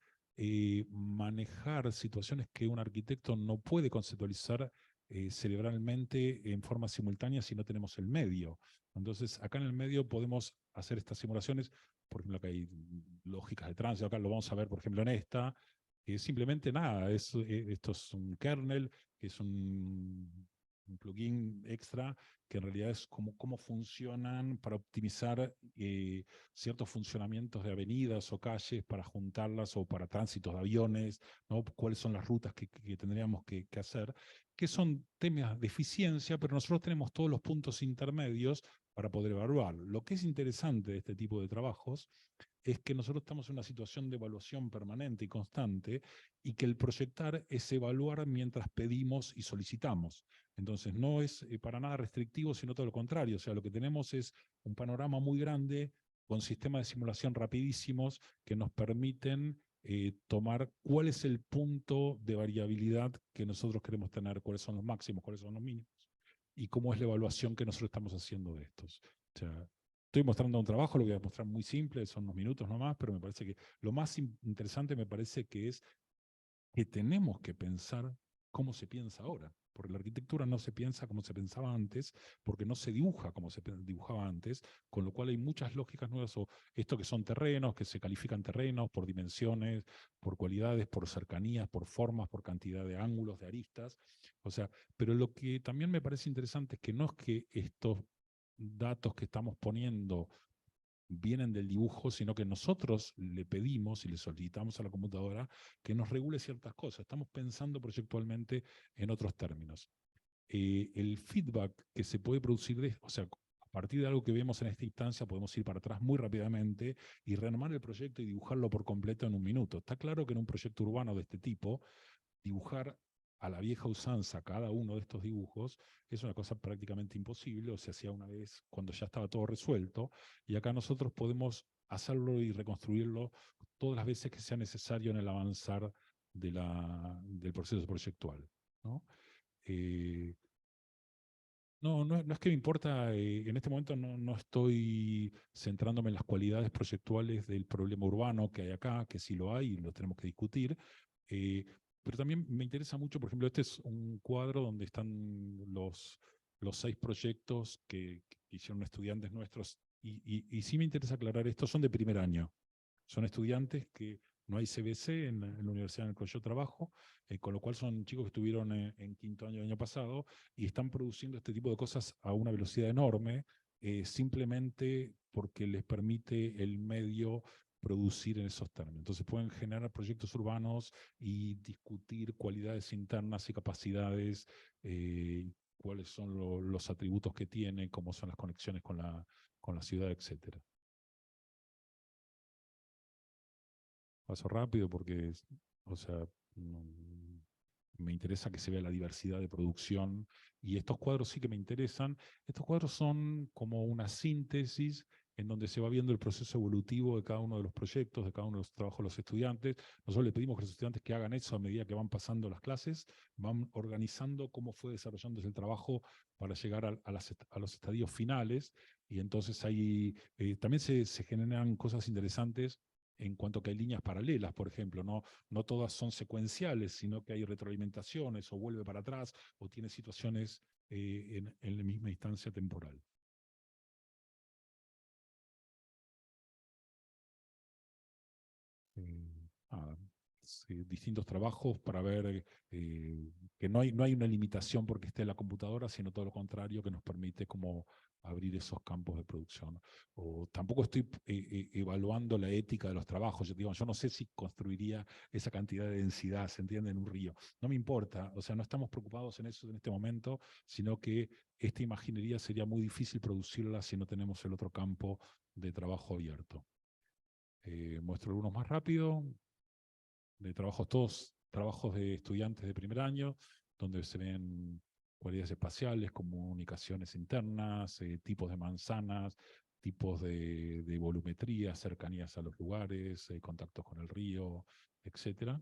manejar situaciones que un arquitecto no puede conceptualizar cerebralmente en forma simultánea si no tenemos el medio. Entonces, acá en el medio podemos hacer estas simulaciones. Por ejemplo, acá hay lógicas de tránsito, acá lo vamos a ver, por ejemplo, en esta, que simplemente nada, esto es un kernel, que es un plugin extra, que en realidad es cómo funcionan para optimizar ciertos funcionamientos de avenidas o calles, para juntarlas, o para tránsitos de aviones, ¿no? Cuáles son las rutas que tendríamos que hacer, que son temas de eficiencia, pero nosotros tenemos todos los puntos intermedios para poder evaluar. Lo que es interesante de este tipo de trabajos es que nosotros estamos en una situación de evaluación permanente y constante, y que el proyectar es evaluar mientras pedimos y solicitamos. Entonces no es para nada restrictivo, sino todo lo contrario. O sea, lo que tenemos es un panorama muy grande con sistemas de simulación rapidísimos que nos permiten tomar cuál es el punto de variabilidad que nosotros queremos tener, cuáles son los máximos, cuáles son los mínimos, y cómo es la evaluación que nosotros estamos haciendo de estos. O sea, estoy mostrando un trabajo, lo voy a mostrar muy simple, son unos minutos nomás, pero me parece que lo más interesante me parece que es que tenemos que pensar cómo se piensa ahora, porque la arquitectura no se piensa como se pensaba antes, porque no se dibuja como se dibujaba antes, con lo cual hay muchas lógicas nuevas, o esto que son terrenos, que se califican terrenos por dimensiones, por cualidades, por cercanías, por formas, por cantidad de ángulos, de aristas. O sea, pero lo que también me parece interesante es que no es que estos datos que estamos poniendo vienen del dibujo, sino que nosotros le pedimos y le solicitamos a la computadora que nos regule ciertas cosas. Estamos pensando proyectualmente en otros términos. El feedback que se puede producir, o sea, a partir de algo que vemos en esta instancia, podemos ir para atrás muy rápidamente y rearmar el proyecto y dibujarlo por completo en un minuto. Está claro que en un proyecto urbano de este tipo, dibujar a la vieja usanza cada uno de estos dibujos es una cosa prácticamente imposible, o se hacía una vez cuando ya estaba todo resuelto, y acá nosotros podemos hacerlo y reconstruirlo todas las veces que sea necesario en el avanzar del proceso proyectual, ¿no? No es que me importa, en este momento no estoy centrándome en las cualidades proyectuales del problema urbano que hay acá, que sí lo hay y lo tenemos que discutir, pero también me interesa mucho, por ejemplo, este es un cuadro donde están los 6 proyectos que hicieron estudiantes nuestros, y sí me interesa aclarar, estos son de primer año, son estudiantes que no hay CBC en la universidad en la que yo trabajo, con lo cual son chicos que estuvieron en quinto año del año pasado y están produciendo este tipo de cosas a una velocidad enorme, simplemente porque les permite el medio producir en esos términos. Entonces pueden generar proyectos urbanos y discutir cualidades internas y capacidades, cuáles son los atributos que tiene, cómo son las conexiones con la ciudad, etcétera. Paso rápido porque, o sea, me interesa que se vea la diversidad de producción, y estos cuadros sí que me interesan. Estos cuadros son como una síntesis en donde se va viendo el proceso evolutivo de cada uno de los proyectos, de cada uno de los trabajos de los estudiantes. Nosotros le pedimos a los estudiantes que hagan eso a medida que van pasando las clases, van organizando cómo fue desarrollándose el trabajo para llegar a los estadios finales, y entonces ahí también se generan cosas interesantes en cuanto a que hay líneas paralelas, por ejemplo, no todas son secuenciales, sino que hay retroalimentaciones, o vuelve para atrás, o tiene situaciones en la misma instancia temporal. Nada, distintos trabajos para ver que no hay una limitación porque esté en la computadora, sino todo lo contrario, que nos permite como abrir esos campos de producción. O tampoco estoy evaluando la ética de los trabajos. Yo no sé si construiría esa cantidad de densidad, ¿se entiende?, en un río. No me importa, o sea, no estamos preocupados en eso en este momento, sino que esta imaginería sería muy difícil producirla si no tenemos el otro campo de trabajo abierto. Muestro algunos más rápido, de trabajos, todos trabajos de estudiantes de primer año, donde se ven cualidades espaciales, comunicaciones internas, tipos de manzanas, tipos de volumetría, cercanías a los lugares, contactos con el río, etc.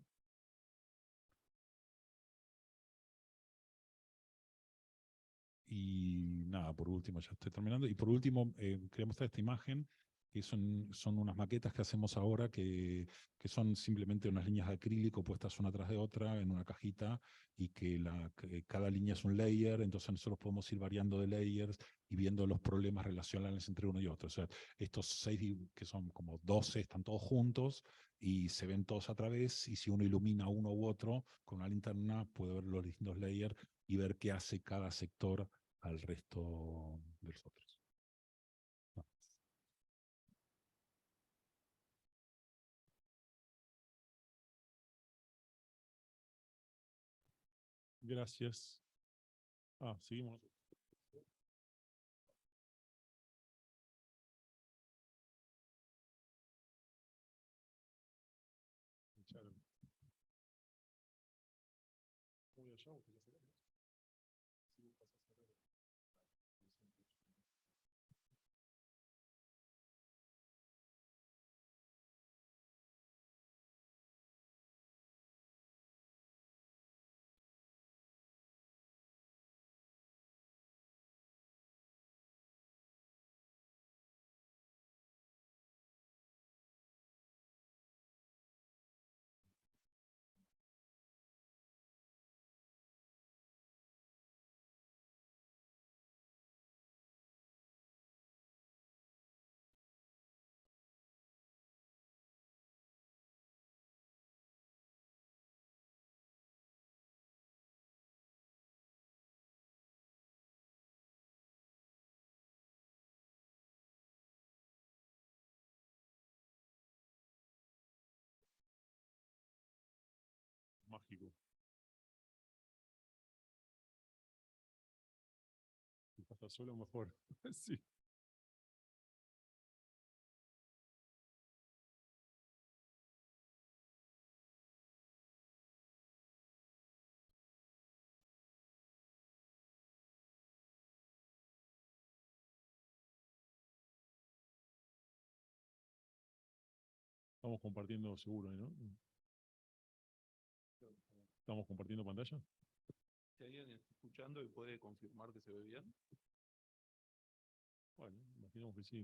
Y nada, por último, ya estoy terminando. Y por último, quería mostrar esta imagen, que son unas maquetas que hacemos ahora, que son simplemente unas líneas de acrílico puestas una tras de otra en una cajita, y que cada línea es un layer, entonces nosotros podemos ir variando de layers y viendo los problemas relacionales entre uno y otro. O sea, estos 6, que son como 12, están todos juntos y se ven todos a través, y si uno ilumina uno u otro con una linterna, puede ver los distintos layers y ver qué hace cada sector al resto de los otros. No. Gracias. Seguimos. Mágico. Si pasa solo, mejor. Sí. Estamos compartiendo seguro, ¿no? ¿Estamos compartiendo pantalla? Si alguien está escuchando y puede confirmar que se ve bien. Bueno, imaginemos que sí.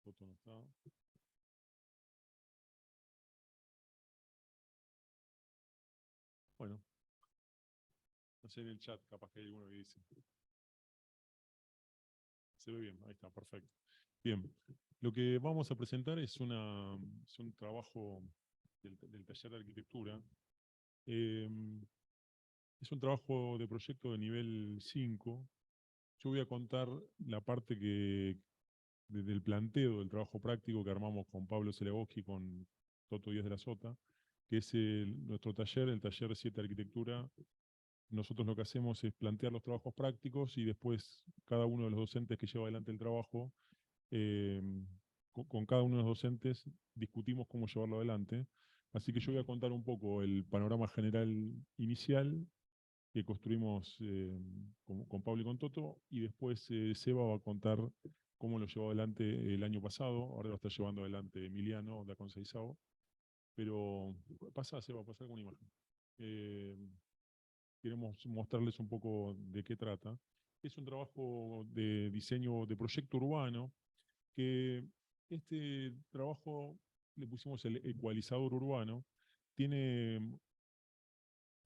Foto no está. Bueno, no sé en el chat, capaz que hay alguno que dice. Se ve bien, ahí está, perfecto. Bien, lo que vamos a presentar es un trabajo del taller de arquitectura. Es un trabajo de proyecto de nivel 5. Yo voy a contar la parte del planteo del trabajo práctico que armamos con Pablo Zelagoski, con Toto Díaz de la Sota, que es nuestro taller, el taller 7 de arquitectura. Nosotros lo que hacemos es plantear los trabajos prácticos, y después cada uno de los docentes que lleva adelante el trabajo, con cada uno de los docentes discutimos cómo llevarlo adelante. Así que yo voy a contar un poco el panorama general inicial, que construimos con Pablo y con Toto, y después Seba va a contar cómo lo llevó adelante el año pasado, ahora lo está llevando adelante Emiliano da Conceizao, pero pasa, Seba, pasa con una imagen. Queremos mostrarles un poco de qué trata. Es un trabajo de diseño de proyecto urbano, que este trabajo le pusimos el ecualizador urbano,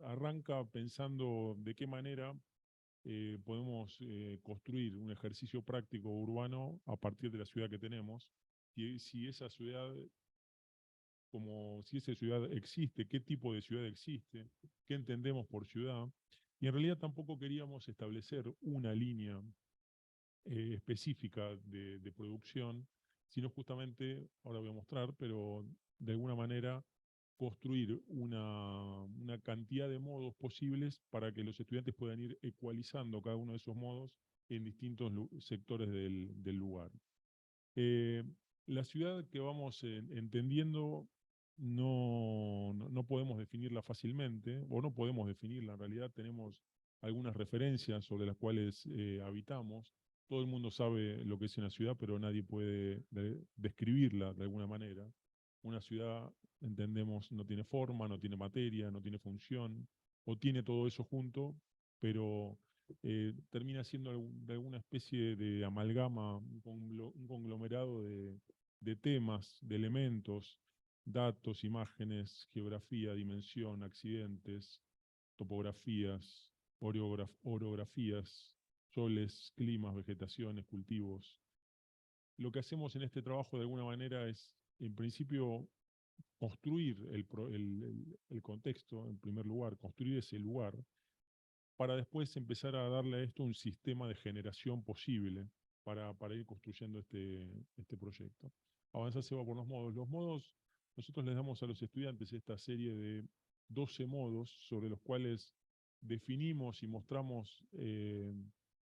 arranca pensando de qué manera podemos construir un ejercicio práctico urbano a partir de la ciudad que tenemos, y si esa ciudad, si esa ciudad existe, qué tipo de ciudad existe, qué entendemos por ciudad, y en realidad tampoco queríamos establecer una línea específica de producción, sino justamente, ahora voy a mostrar, pero de alguna manera construir una cantidad de modos posibles para que los estudiantes puedan ir ecualizando cada uno de esos modos en distintos sectores del lugar. La ciudad que vamos entendiendo no podemos definirla fácilmente, o no podemos definirla, en realidad tenemos algunas referencias sobre las cuales habitamos. Todo el mundo sabe lo que es una ciudad, pero nadie puede describirla de alguna manera. Una ciudad, entendemos, no tiene forma, no tiene materia, no tiene función, o tiene todo eso junto, pero termina siendo de alguna especie de amalgama, un conglomerado de temas, de elementos, datos, imágenes, geografía, dimensión, accidentes, topografías, orografías, soles, climas, vegetaciones, cultivos. Lo que hacemos en este trabajo de alguna manera es, en principio, construir el contexto, en primer lugar, construir ese lugar, para después empezar a darle a esto un sistema de generación posible para ir construyendo este proyecto. Avanza se va por los modos. Los modos, nosotros les damos a los estudiantes esta serie de 12 modos sobre los cuales definimos y mostramos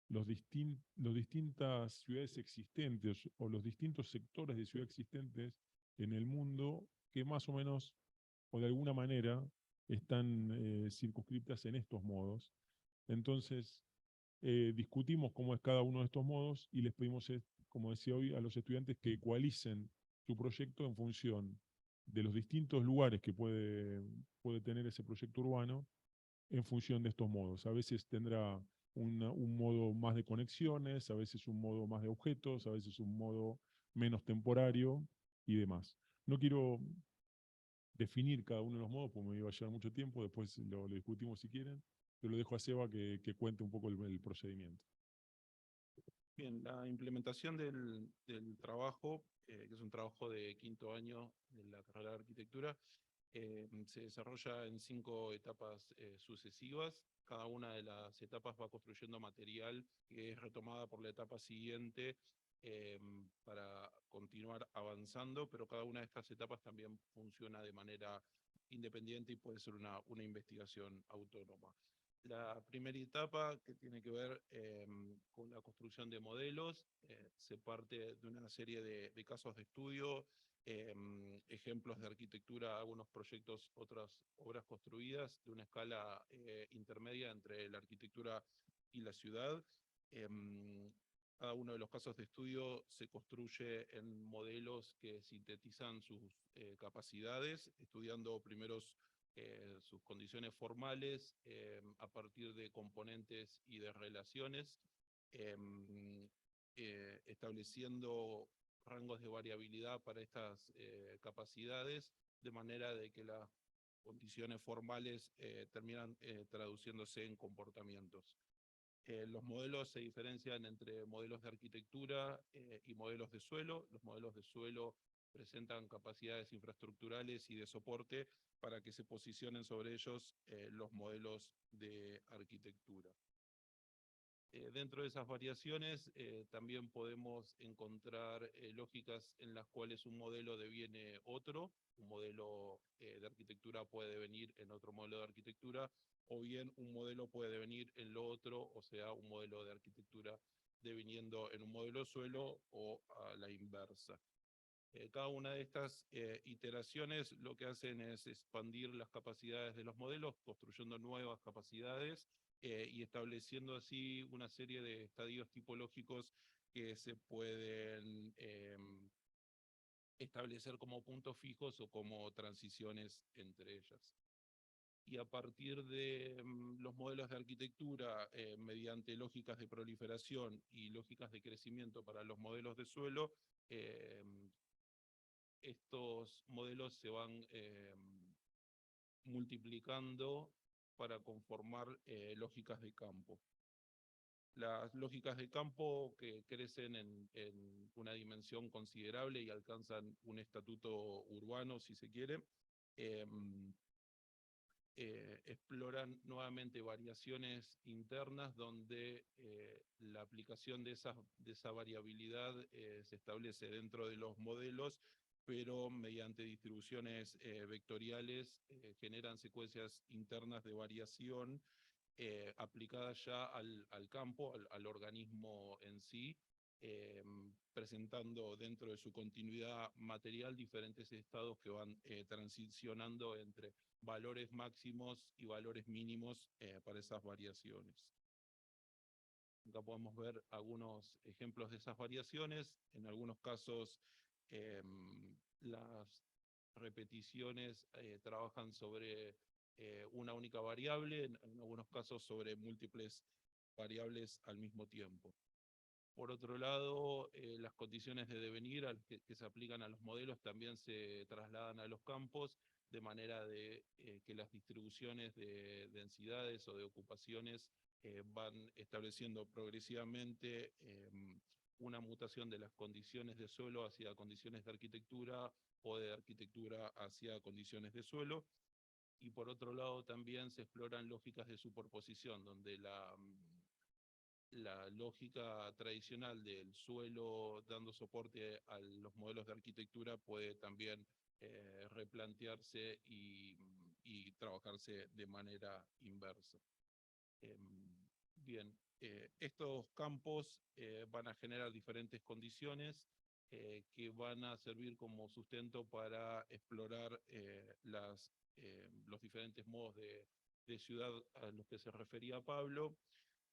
los distintas ciudades existentes o los distintos sectores de ciudad existentes en el mundo que más o menos o de alguna manera están circunscritas en estos modos. Entonces, discutimos cómo es cada uno de estos modos y les pedimos, como decía hoy, a los estudiantes que ecualicen su proyecto en función de los distintos lugares que puede tener ese proyecto urbano en función de estos modos. A veces tendrá un modo más de conexiones, a veces un modo más de objetos, a veces un modo menos temporario y demás. No quiero definir cada uno de los modos, porque me iba a llevar mucho tiempo, después lo discutimos si quieren. Yo lo dejo a Seba que cuente un poco el procedimiento. Bien, la implementación del trabajo, que es un trabajo de quinto año de la carrera de arquitectura, se desarrolla en 5 etapas sucesivas. Cada una de las etapas va construyendo material que es retomada por la etapa siguiente para continuar avanzando, pero cada una de estas etapas también funciona de manera independiente y puede ser una investigación autónoma. La primera etapa, que tiene que ver con la construcción de modelos, se parte de una serie de casos de estudio, ejemplos de arquitectura, algunos proyectos, otras obras construidas de una escala intermedia entre la arquitectura y la ciudad. Cada uno de los casos de estudio se construye en modelos que sintetizan sus capacidades, estudiando primeros sus condiciones formales a partir de componentes y de relaciones, estableciendo rangos de variabilidad para estas capacidades, de manera de que las condiciones formales terminan traduciéndose en comportamientos. Los modelos se diferencian entre modelos de arquitectura y modelos de suelo. Los modelos de suelo presentan capacidades infraestructurales y de soporte para que se posicionen sobre ellos los modelos de arquitectura. Dentro de esas variaciones también podemos encontrar lógicas en las cuales un modelo deviene otro. Un modelo de arquitectura puede devenir en otro modelo de arquitectura, o bien un modelo puede devenir en lo otro, o sea, un modelo de arquitectura deviniendo en un modelo de suelo o a la inversa. Cada una de estas iteraciones lo que hacen es expandir las capacidades de los modelos, construyendo nuevas capacidades y estableciendo así una serie de estadios tipológicos que se pueden establecer como puntos fijos o como transiciones entre ellas. Y a partir de los modelos de arquitectura, mediante lógicas de proliferación y lógicas de crecimiento para los modelos de suelo, estos modelos se van multiplicando para conformar lógicas de campo. Las lógicas de campo que crecen en una dimensión considerable y alcanzan un estatuto urbano, si se quiere, exploran nuevamente variaciones internas donde la aplicación de esa variabilidad se establece dentro de los modelos, pero mediante distribuciones vectoriales generan secuencias internas de variación aplicadas ya al campo, al organismo en sí, presentando dentro de su continuidad material diferentes estados que van transicionando entre valores máximos y valores mínimos para esas variaciones. Acá podemos ver algunos ejemplos de esas variaciones. En algunos casos las repeticiones trabajan sobre una única variable, en algunos casos sobre múltiples variables al mismo tiempo. Por otro lado, las condiciones de devenir que se aplican a los modelos también se trasladan a los campos, de manera que las distribuciones de densidades o de ocupaciones van estableciendo progresivamente una mutación de las condiciones de suelo hacia condiciones de arquitectura o de arquitectura hacia condiciones de suelo. Y por otro lado también se exploran lógicas de superposición, donde la lógica tradicional del suelo dando soporte a los modelos de arquitectura puede también replantearse y trabajarse de manera inversa. Bien, estos campos van a generar diferentes condiciones que van a servir como sustento para explorar los diferentes modos de ciudad a los que se refería Pablo,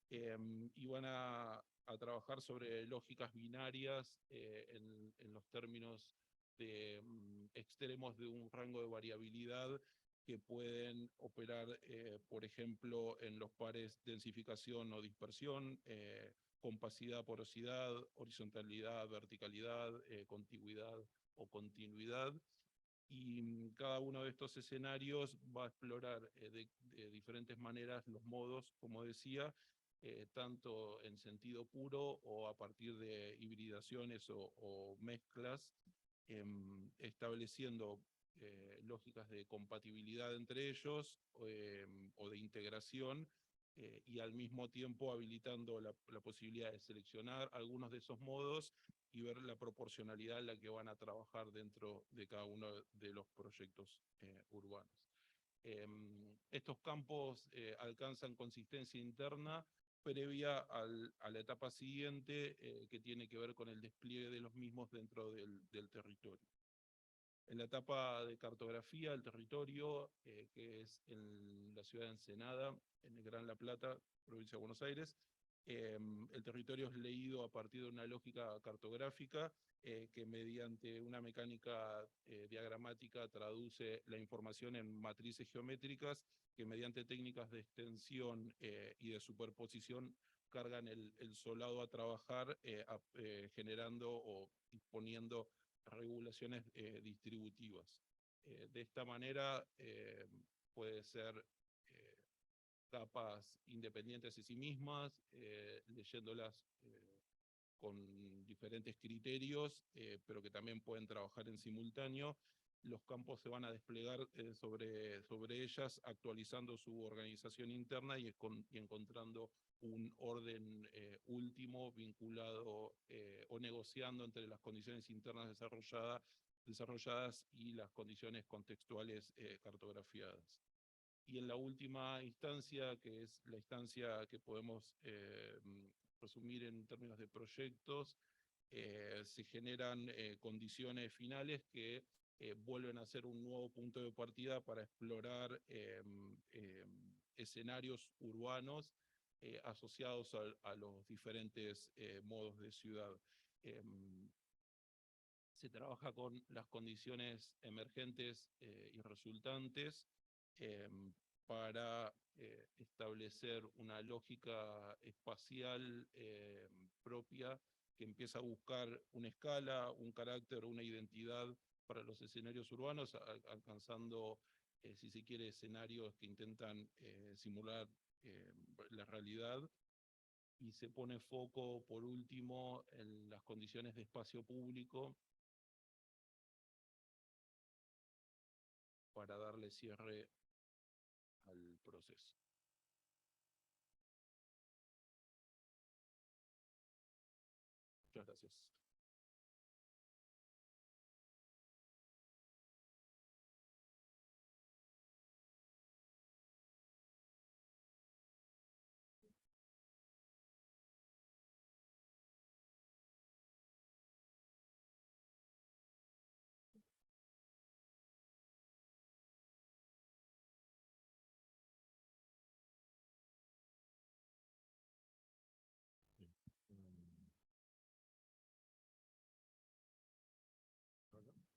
y van a trabajar sobre lógicas binarias en los términos de extremos de un rango de variabilidad que pueden operar, por ejemplo, en los pares densificación o dispersión, compacidad, porosidad, horizontalidad, verticalidad, contigüidad o continuidad. Y cada uno de estos escenarios va a explorar de diferentes maneras los modos, como decía, tanto en sentido puro o a partir de hibridaciones o mezclas, estableciendo lógicas de compatibilidad entre ellos o de integración, y al mismo tiempo habilitando la posibilidad de seleccionar algunos de esos modos y ver la proporcionalidad en la que van a trabajar dentro de cada uno de los proyectos urbanos. Estos campos alcanzan consistencia interna previa a la etapa siguiente, que tiene que ver con el despliegue de los mismos dentro del territorio. En la etapa de cartografía del territorio, que es en la ciudad de Ensenada, en el Gran La Plata, provincia de Buenos Aires, el territorio es leído a partir de una lógica cartográfica que mediante una mecánica diagramática traduce la información en matrices geométricas que mediante técnicas de extensión y de superposición cargan el solado a trabajar, generando o disponiendo regulaciones distributivas. De esta manera puede ser capas independientes de sí mismas, leyéndolas con diferentes criterios, pero que también pueden trabajar en simultáneo. Los campos se van a desplegar sobre ellas, actualizando su organización interna y encontrando un orden último vinculado o negociando entre las condiciones internas desarrolladas y las condiciones contextuales cartografiadas. Y en la última instancia, que es la instancia que podemos resumir en términos de proyectos, se generan condiciones finales que vuelven a ser un nuevo punto de partida para explorar escenarios urbanos asociados a los diferentes modos de ciudad. Se trabaja con las condiciones emergentes y resultantes para establecer una lógica espacial propia que empieza a buscar una escala, un carácter, una identidad para los escenarios urbanos, alcanzando, si se quiere, escenarios que intentan simular la realidad. Y se pone foco, por último, en las condiciones de espacio público para darle cierre al proceso. Muchas gracias.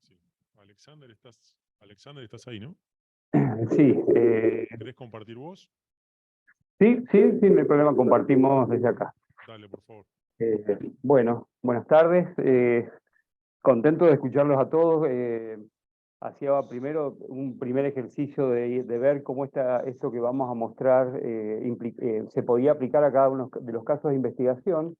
Sí. Alexander, estás ahí, ¿no? Sí, ¿Querés compartir vos? sí, no hay problema, compartimos desde acá. Dale, por favor. Bueno, buenas tardes, contento de escucharlos a todos. Hacía primero un primer ejercicio de ver cómo esto que vamos a mostrar se podía aplicar a cada uno de los casos de investigación.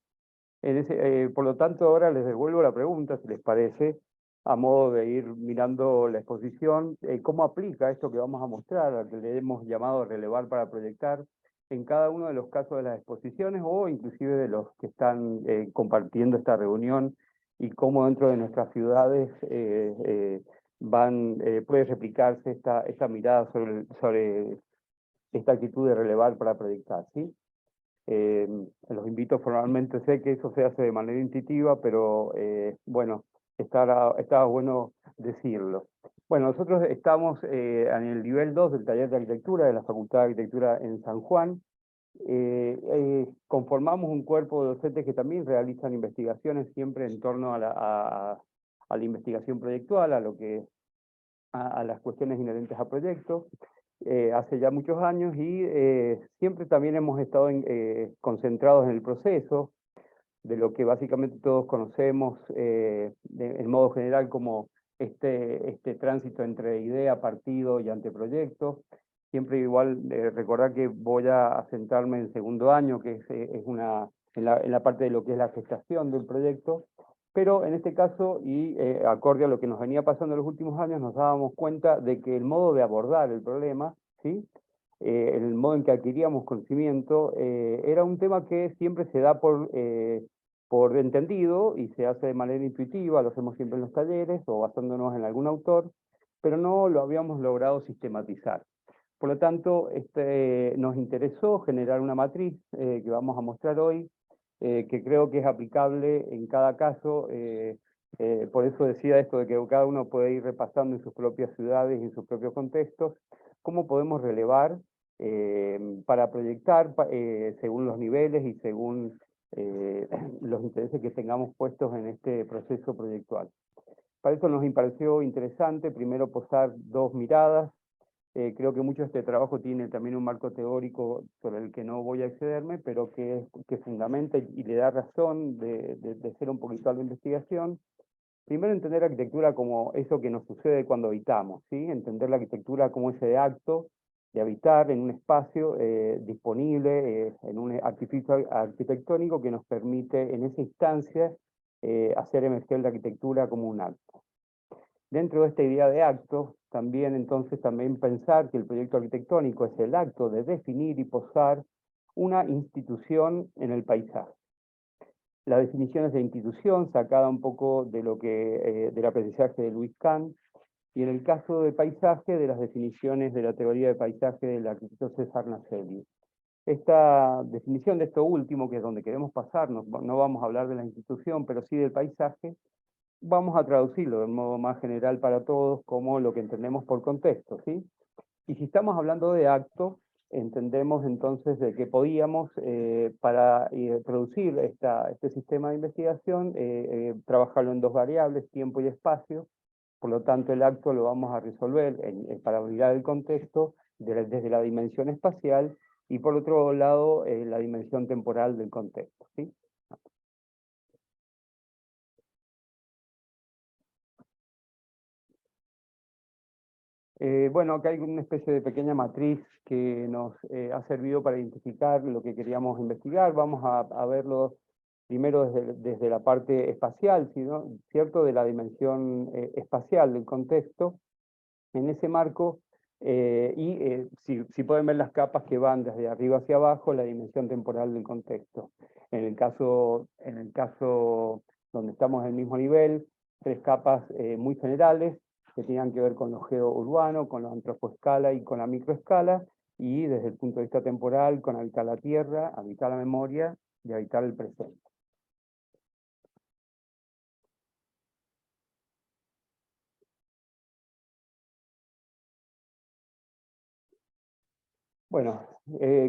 Por lo tanto, ahora les devuelvo la pregunta, si les parece, a modo de ir mirando la exposición, cómo aplica esto que vamos a mostrar, al que le hemos llamado relevar para proyectar, en cada uno de los casos de las exposiciones o inclusive de los que están compartiendo esta reunión, y cómo dentro de nuestras ciudades puede replicarse esta mirada sobre esta actitud de relevar para proyectar, ¿sí? Los invito formalmente, sé que eso se hace de manera intuitiva, pero bueno, estaba bueno decirlo. Bueno, nosotros estamos en el nivel 2 del taller de arquitectura de la Facultad de Arquitectura en San Juan. Conformamos un cuerpo de docentes que también realizan investigaciones siempre en torno a la investigación proyectual, a las cuestiones inherentes a proyectos. Hace ya muchos años, y siempre también hemos estado concentrados en el proceso de lo que básicamente todos conocemos en modo general como este tránsito entre idea, partido y anteproyecto. Siempre igual recordar que voy a centrarme en segundo año, que es en la parte de lo que es la gestación del proyecto. Pero en este caso, y acorde a lo que nos venía pasando en los últimos años, nos dábamos cuenta de que el modo de abordar el problema, ¿sí? El modo en que adquiríamos conocimiento, era un tema que siempre se da por entendido y se hace de manera intuitiva, lo hacemos siempre en los talleres o basándonos en algún autor, pero no lo habíamos logrado sistematizar. Por lo tanto, nos interesó generar una matriz que vamos a mostrar hoy, que creo que es aplicable en cada caso. Por eso decía esto de que cada uno puede ir repasando en sus propias ciudades y en sus propios contextos cómo podemos relevar para proyectar según los niveles y según los intereses que tengamos puestos en este proceso proyectual. Para eso nos pareció interesante primero posar dos miradas. Creo que mucho de este trabajo tiene también un marco teórico sobre el que no voy a excederme, pero que fundamenta y le da razón de ser un poquito a la investigación. Primero, entender la arquitectura como eso que nos sucede cuando habitamos, ¿sí? Entender la arquitectura como ese acto de habitar en un espacio disponible, en un artificio arquitectónico que nos permite en esa instancia hacer emerger la arquitectura como un acto. Dentro de esta idea de acto, también pensar que el proyecto arquitectónico es el acto de definir y posar una institución en el paisaje. La definición es de institución, sacada un poco de del aprendizaje de Luis Kahn, y en el caso de paisaje, de las definiciones de la teoría de paisaje del arquitecto César Naselli. Esta definición de esto último, que es donde queremos pasar, no vamos a hablar de la institución, pero sí del paisaje, vamos a traducirlo de un modo más general para todos como lo que entendemos por contexto, ¿sí? Y si estamos hablando de acto, entendemos entonces de que podíamos, para producir este sistema de investigación, trabajarlo en dos variables, tiempo y espacio. Por lo tanto, el acto lo vamos a resolver para mirar el contexto desde la dimensión espacial y por otro lado, la dimensión temporal del contexto, ¿sí? Bueno, acá hay una especie de pequeña matriz que nos ha servido para identificar lo que queríamos investigar. Vamos a verlo primero desde la parte espacial, ¿cierto? De la dimensión espacial del contexto. En ese marco, si pueden ver las capas que van desde arriba hacia abajo, la dimensión temporal del contexto. En el caso donde estamos en el mismo nivel, tres capas muy generales, que tenían que ver con lo geourbano, con la antropoescala y con la microescala, y desde el punto de vista temporal, con habitar la Tierra, habitar la memoria y habitar el presente. Bueno,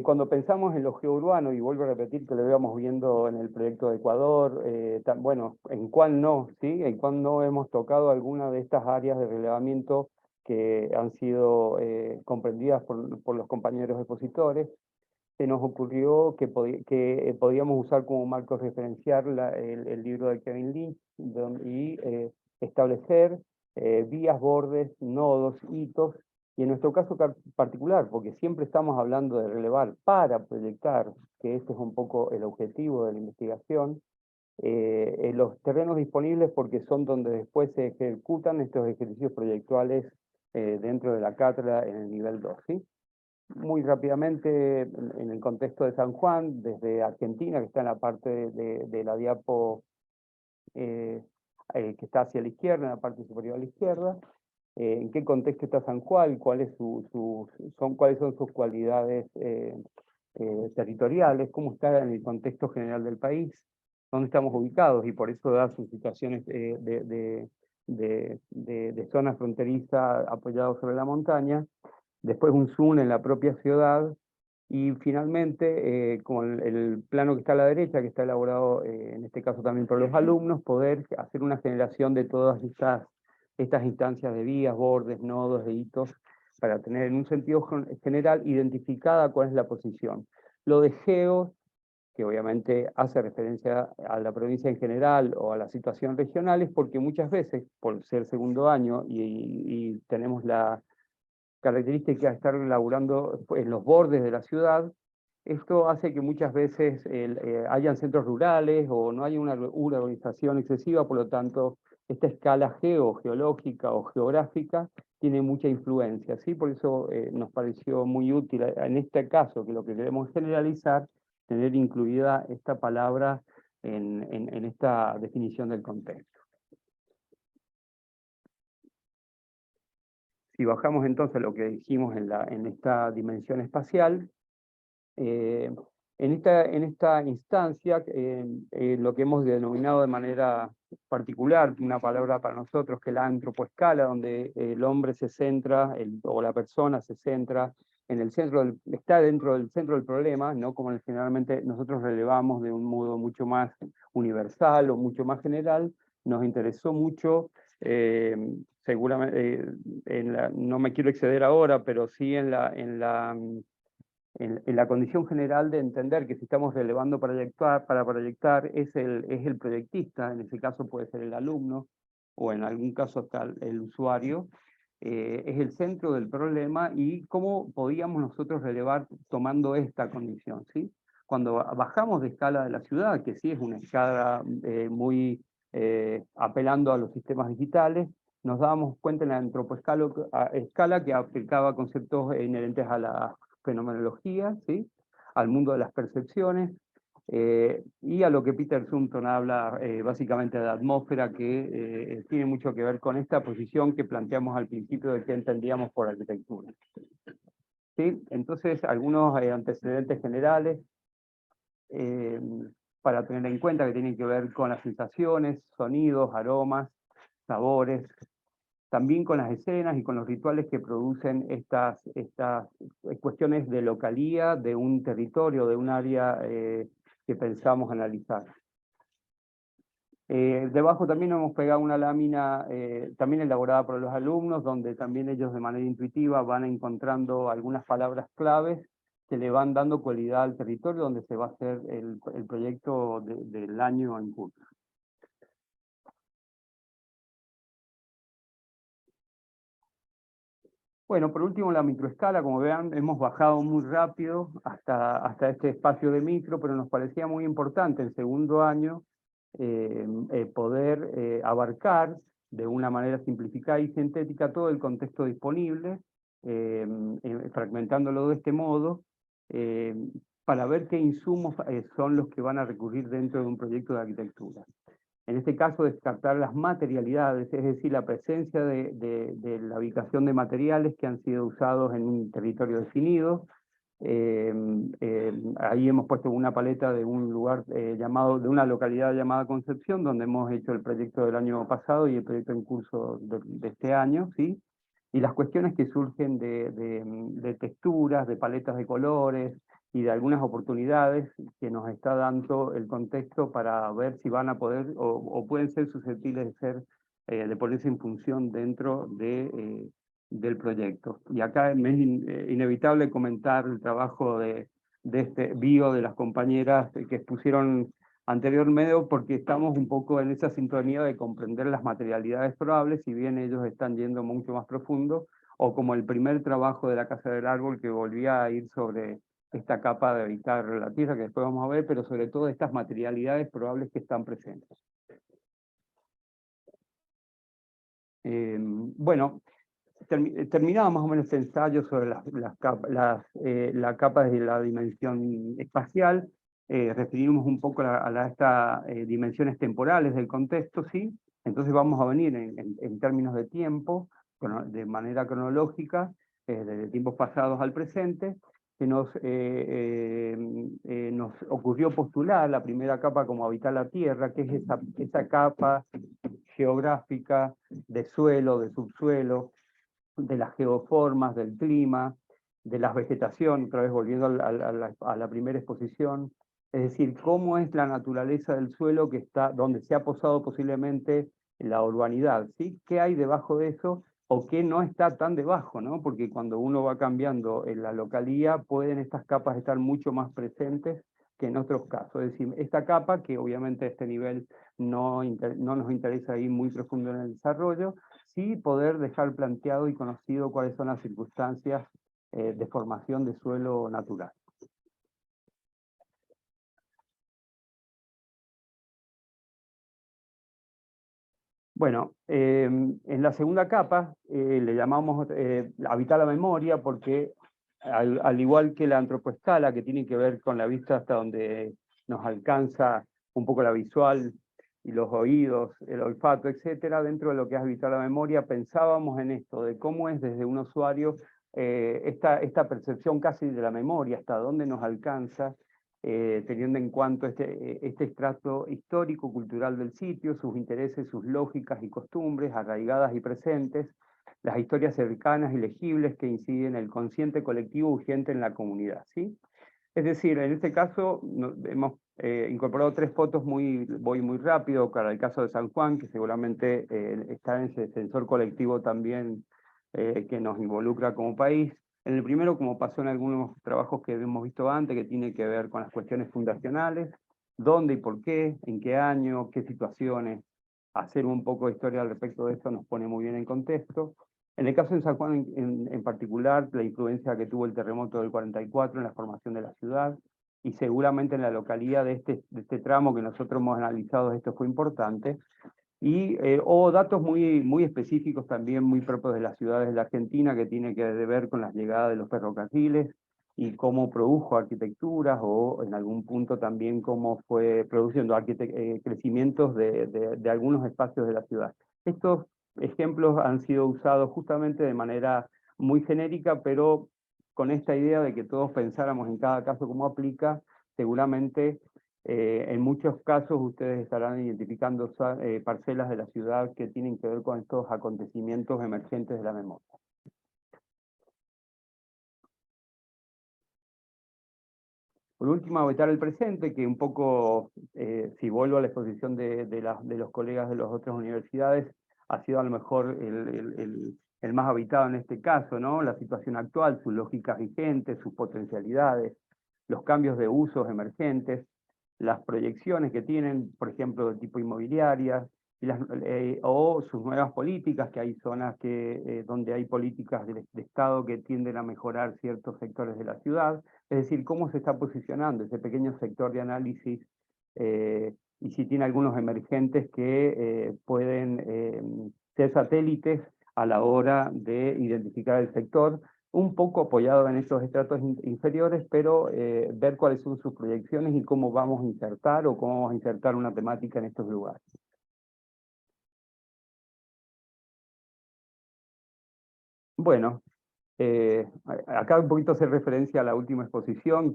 cuando pensamos en lo geourbano, y vuelvo a repetir que lo íbamos viendo en el proyecto de Ecuador, bueno, en cuál no, ¿sí? En cuál no hemos tocado alguna de estas áreas de relevamiento que han sido comprendidas por los compañeros expositores, se nos ocurrió que podíamos usar como marco referencial el libro de Kevin Lynch y establecer vías, bordes, nodos, hitos, y en nuestro caso particular, porque siempre estamos hablando de relevar para proyectar, que este es un poco el objetivo de la investigación, en los terrenos disponibles porque son donde después se ejecutan estos ejercicios proyectuales dentro de la cátedra en el nivel 2, ¿sí? Muy rápidamente, en el contexto de San Juan, desde Argentina, que está en la parte de la diapo que está hacia la izquierda, en la parte superior a la izquierda, en qué contexto está San Juan, cuáles son sus cualidades territoriales, cómo está en el contexto general del país, dónde estamos ubicados, y por eso da sus situaciones de zonas fronterizas apoyadas sobre la montaña. Después un zoom en la propia ciudad, y finalmente, con el plano que está a la derecha, que está elaborado en este caso también por los alumnos, poder hacer una generación de todas estas instancias de vías, bordes, nodos, de hitos, para tener en un sentido general identificada cuál es la posición. Lo de geos, que obviamente hace referencia a la provincia en general o a la situación regional, es porque muchas veces, por ser segundo año y tenemos la característica de estar laburando en los bordes de la ciudad, esto hace que muchas veces hayan centros rurales o no haya una urbanización excesiva, por lo tanto, esta escala geológica o geográfica tiene mucha influencia, ¿sí? Por eso nos pareció muy útil en este caso, que lo que queremos generalizar, tener incluida esta palabra en esta definición del contexto. Si bajamos entonces lo que dijimos en esta dimensión espacial, en esta instancia, lo que hemos denominado de manera particular, una palabra para nosotros, que es la antropoescala, donde el hombre se centra, o la persona se centra en el centro, está dentro del centro del problema, ¿no? Como generalmente nosotros relevamos de un modo mucho más universal o mucho más general, nos interesó mucho, seguramente, no me quiero exceder ahora, pero sí en la condición general de entender que si estamos relevando para proyectar es el proyectista, en ese caso puede ser el alumno, o en algún caso hasta el usuario, es el centro del problema, y cómo podíamos nosotros relevar tomando esta condición, ¿sí? Cuando bajamos de escala de la ciudad, que sí es una escala muy apelando a los sistemas digitales, nos dábamos cuenta en la antropoescala que aplicaba conceptos inherentes a la fenomenología, ¿sí? Al mundo de las percepciones, y a lo que Peter Sumton habla básicamente de la atmósfera, que tiene mucho que ver con esta posición que planteamos al principio de qué entendíamos por arquitectura. ¿sí? Entonces, algunos antecedentes generales para tener en cuenta que tienen que ver con las sensaciones, sonidos, aromas, sabores, también con las escenas y con los rituales que producen estas cuestiones de localía, de un territorio, de un área que pensamos analizar. Debajo también hemos pegado una lámina también elaborada por los alumnos, donde también ellos de manera intuitiva van encontrando algunas palabras claves que le van dando cualidad al territorio donde se va a hacer el proyecto del año en curso. Bueno, por último la microescala, como vean, hemos bajado muy rápido hasta este espacio de micro, pero nos parecía muy importante en segundo año poder abarcar de una manera simplificada y sintética todo el contexto disponible, fragmentándolo de este modo, para ver qué insumos son los que van a recurrir dentro de un proyecto de arquitectura. En este caso, descartar las materialidades, es decir, la presencia de la ubicación de materiales que han sido usados en un territorio definido. Ahí hemos puesto una paleta de un lugar de una localidad llamada Concepción, donde hemos hecho el proyecto del año pasado y el proyecto en curso de este año, ¿sí? Y las cuestiones que surgen de texturas, de paletas de colores, y de algunas oportunidades que nos está dando el contexto para ver si van a poder o pueden ser susceptibles de ponerse en función dentro del proyecto. Y acá es inevitable comentar el trabajo de este bio de las compañeras que expusieron anteriormente, porque estamos un poco en esa sintonía de comprender las materialidades probables, si bien ellos están yendo mucho más profundo, o como el primer trabajo de la Casa del Árbol que volvía a ir sobre esta capa de habitar la tierra, que después vamos a ver, pero sobre todo estas materialidades probables que están presentes. Bueno, terminaba más o menos este ensayo sobre las capas de la dimensión espacial, referimos un poco a estas dimensiones temporales del contexto, ¿sí? Entonces vamos a venir en términos de tiempo, de manera cronológica, desde tiempos pasados al presente, que nos ocurrió postular la primera capa como habitar la Tierra, que es esa capa geográfica de suelo, de subsuelo, de las geoformas, del clima, de la vegetación, otra vez volviendo a la primera exposición, es decir, cómo es la naturaleza del suelo donde se ha posado posiblemente la urbanidad, ¿sí? ¿Qué hay debajo de eso? O qué no está tan debajo, ¿no? Porque cuando uno va cambiando en la localía, pueden estas capas estar mucho más presentes que en otros casos. Es decir, esta capa, que obviamente a este nivel no nos interesa ir muy profundo en el desarrollo, sí poder dejar planteado y conocido cuáles son las circunstancias de formación de suelo natural. Bueno, en la segunda capa le llamamos habitar la memoria porque al igual que la antropoescala, que tiene que ver con la vista hasta donde nos alcanza un poco la visual y los oídos, el olfato, etcétera, dentro de lo que es habitar la memoria, pensábamos en esto, de cómo es desde un usuario esta percepción casi de la memoria, hasta dónde nos alcanza, teniendo en cuenta este estrato histórico-cultural del sitio, sus intereses, sus lógicas y costumbres, arraigadas y presentes, las historias cercanas y legibles que inciden en el consciente colectivo urgente en la comunidad, ¿sí? Es decir, en este caso hemos incorporado 3 fotos, voy muy rápido, para el caso de San Juan, que seguramente está en ese sensor colectivo también que nos involucra como país. En el primero, como pasó en algunos trabajos que hemos visto antes, que tiene que ver con las cuestiones fundacionales, dónde y por qué, en qué año, qué situaciones. Hacer un poco de historia al respecto de esto nos pone muy bien en contexto. En el caso de San Juan en particular, la influencia que tuvo el terremoto del 44 en la formación de la ciudad, y seguramente en la localidad de este tramo que nosotros hemos analizado, esto fue importante. Y datos muy específicos también, muy propios de las ciudades de la Argentina, que tiene que ver con la llegada de los ferrocarriles y cómo produjo arquitecturas, o en algún punto también cómo fue produciendo crecimientos de algunos espacios de la ciudad. Estos ejemplos han sido usados justamente de manera muy genérica, pero con esta idea de que todos pensáramos en cada caso cómo aplica, seguramente en muchos casos ustedes estarán identificando parcelas de la ciudad que tienen que ver con estos acontecimientos emergentes de la memoria. Por último, habitar el presente, que un poco, si vuelvo a la exposición de los colegas de las otras universidades, ha sido a lo mejor el más habitado en este caso, ¿no? La situación actual, sus lógicas vigentes, sus potencialidades, los cambios de usos emergentes, las proyecciones que tienen, por ejemplo, de tipo inmobiliaria, o sus nuevas políticas, que hay zonas donde hay políticas de Estado que tienden a mejorar ciertos sectores de la ciudad, es decir, cómo se está posicionando ese pequeño sector de análisis y si tiene algunos emergentes que pueden ser satélites a la hora de identificar el sector, un poco apoyado en esos estratos inferiores, pero ver cuáles son sus proyecciones y cómo vamos a insertar o cómo vamos a insertar una temática en estos lugares. Bueno, acá un poquito hace referencia a la última exposición,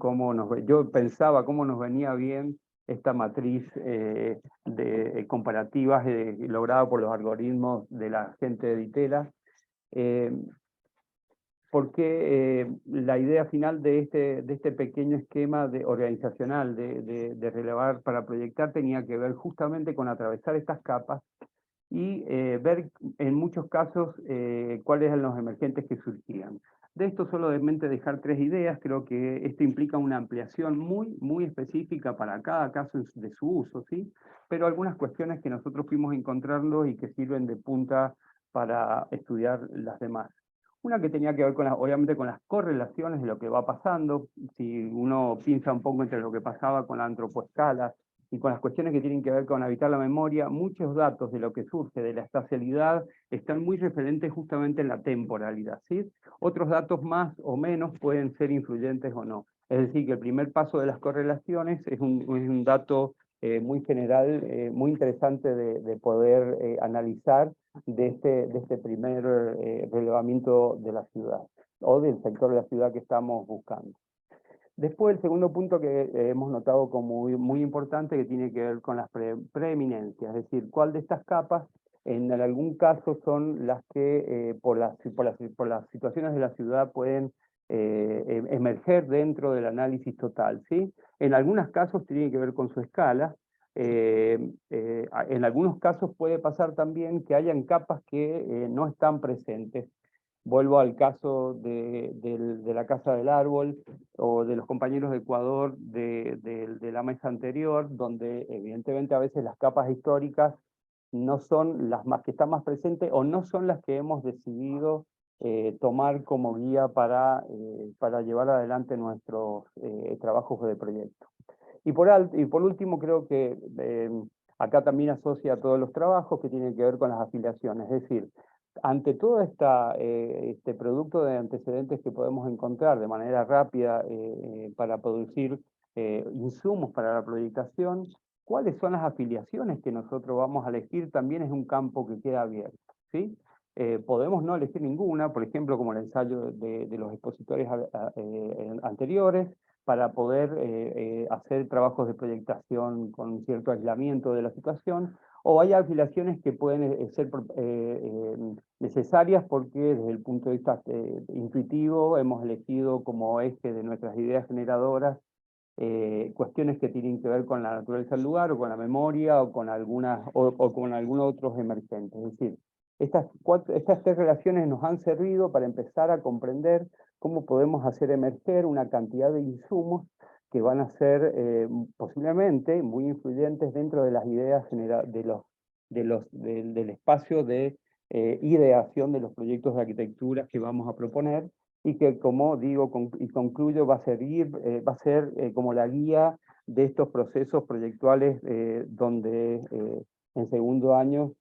yo pensaba cómo nos venía bien esta matriz de comparativas lograda por los algoritmos de la gente de Ditela, porque la idea final de este pequeño esquema organizacional de relevar para proyectar tenía que ver justamente con atravesar estas capas y ver en muchos casos cuáles eran los emergentes que surgían. De esto solamente dejar 3 ideas, creo que esto implica una ampliación muy específica para cada caso de su uso, ¿sí? Pero algunas cuestiones que nosotros fuimos encontrando y que sirven de punta para estudiar las demás. Una que tenía que ver obviamente con las correlaciones de lo que va pasando, si uno piensa un poco entre lo que pasaba con la antropoescala y con las cuestiones que tienen que ver con habitar la memoria, muchos datos de lo que surge de la espacialidad están muy referentes justamente en la temporalidad, ¿sí? Otros datos más o menos pueden ser influyentes o no. Es decir, que el primer paso de las correlaciones es un dato muy general, muy interesante de poder analizar de este primer relevamiento de la ciudad, o del sector de la ciudad que estamos buscando. Después, el segundo punto que hemos notado como muy importante, que tiene que ver con las preeminencias, es decir, cuál de estas capas, en algún caso, son las que por las situaciones de la ciudad pueden emerger dentro del análisis total, ¿sí? En algunos casos tiene que ver con su escala, en algunos casos puede pasar también que hayan capas que no están presentes. Vuelvo al caso de la Casa del Árbol o de los compañeros de Ecuador de la mesa anterior, donde evidentemente a veces las capas históricas no son las más que están más presentes o no son las que hemos decidido tomar como guía para llevar adelante nuestros trabajos de proyecto. Y por último, creo que acá también asocia a todos los trabajos que tienen que ver con las afiliaciones, es decir, ante todo este producto de antecedentes que podemos encontrar de manera rápida para producir insumos para la proyectación, ¿cuáles son las afiliaciones que nosotros vamos a elegir? También es un campo que queda abierto, ¿sí? Podemos no elegir ninguna, por ejemplo, como el ensayo de los expositores anteriores, para poder hacer trabajos de proyectación con cierto aislamiento de la situación, o hay afiliaciones que pueden ser necesarias porque desde el punto de vista intuitivo hemos elegido como eje de nuestras ideas generadoras cuestiones que tienen que ver con la naturaleza del lugar, o con la memoria, o con algunos otros emergentes. Es decir, estas 3 relaciones nos han servido para empezar a comprender cómo podemos hacer emerger una cantidad de insumos que van a ser posiblemente muy influyentes dentro de las ideas del espacio de ideación de los proyectos de arquitectura que vamos a proponer, y que, como digo y concluyo, va a ser como la guía de estos procesos proyectuales donde en segundo año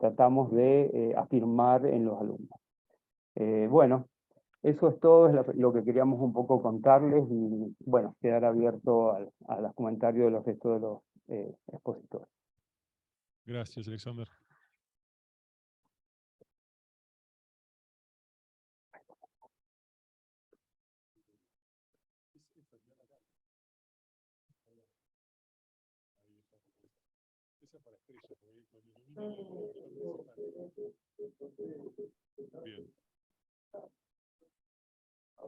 tratamos de afirmar en los alumnos. Bueno, eso es todo, es lo que queríamos un poco contarles, y bueno, quedar abierto a los comentarios de los restos de los expositores. Gracias, Alexander. ser para expreso, porque con ilumina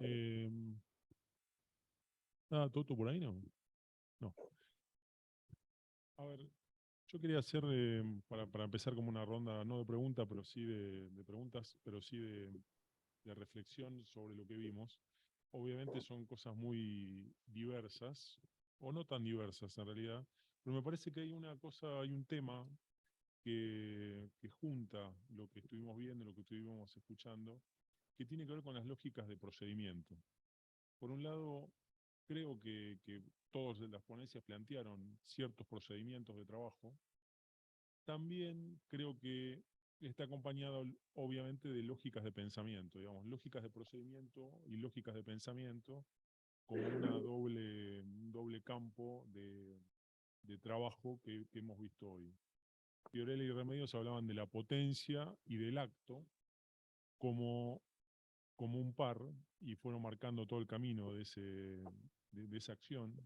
bien. Nada, Toto por ahí no. No. A ver, yo quería hacer, para empezar como una ronda, no de preguntas, pero sí de preguntas, pero sí de reflexión sobre lo que vimos. Obviamente son cosas muy diversas, o no tan diversas en realidad, pero me parece que hay una cosa, hay un tema que junta lo que estuvimos viendo, lo que estuvimos escuchando, que tiene que ver con las lógicas de procedimiento. Por un lado, creo que todas las ponencias plantearon ciertos procedimientos de trabajo. También creo que está acompañado, obviamente, de lógicas de pensamiento, digamos, lógicas de procedimiento y lógicas de pensamiento, como un doble campo de trabajo que hemos visto hoy. Fiorella y Remedios hablaban de la potencia y del acto como un par, y fueron marcando todo el camino de esa acción.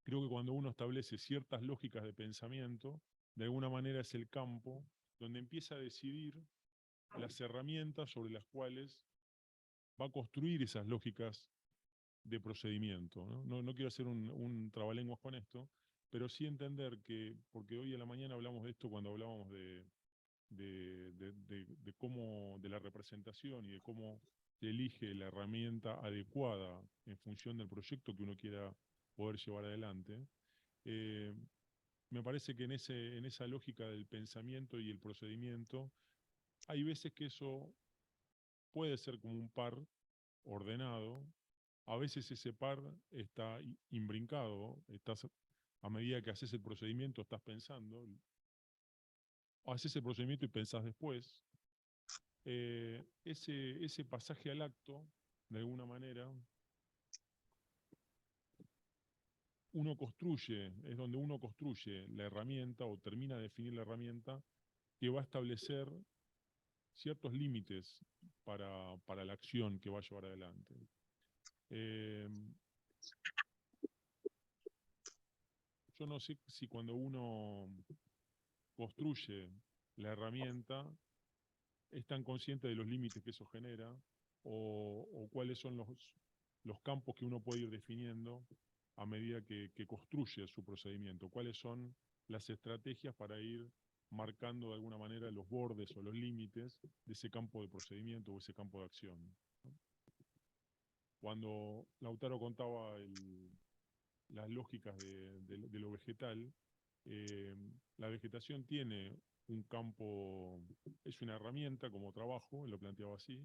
Creo que cuando uno establece ciertas lógicas de pensamiento, de alguna manera es el campo donde empieza a decidir las herramientas sobre las cuales va a construir esas lógicas de procedimiento, ¿no? No quiero hacer un trabalenguas con esto, pero sí entender que, porque hoy a la mañana hablamos de esto cuando hablábamos de cómo, de la representación y de cómo se elige la herramienta adecuada en función del proyecto que uno quiera poder llevar adelante. Me parece que en esa lógica del pensamiento y el procedimiento, hay veces que eso puede ser como un par ordenado, a veces ese par está imbrincado, a medida que haces el procedimiento estás pensando, haces el procedimiento y pensás después. Ese pasaje al acto, de alguna manera, es donde uno construye la herramienta o termina de definir la herramienta que va a establecer ciertos límites para la acción que va a llevar adelante. Yo no sé si cuando uno construye la herramienta es tan consciente de los límites que eso genera o cuáles son los campos que uno puede ir definiendo a medida que construye su procedimiento, cuáles son las estrategias para ir marcando de alguna manera los bordes o los límites de ese campo de procedimiento o ese campo de acción. Cuando Lautaro contaba las lógicas de lo vegetal, la vegetación tiene un campo, es una herramienta como trabajo, lo planteaba así.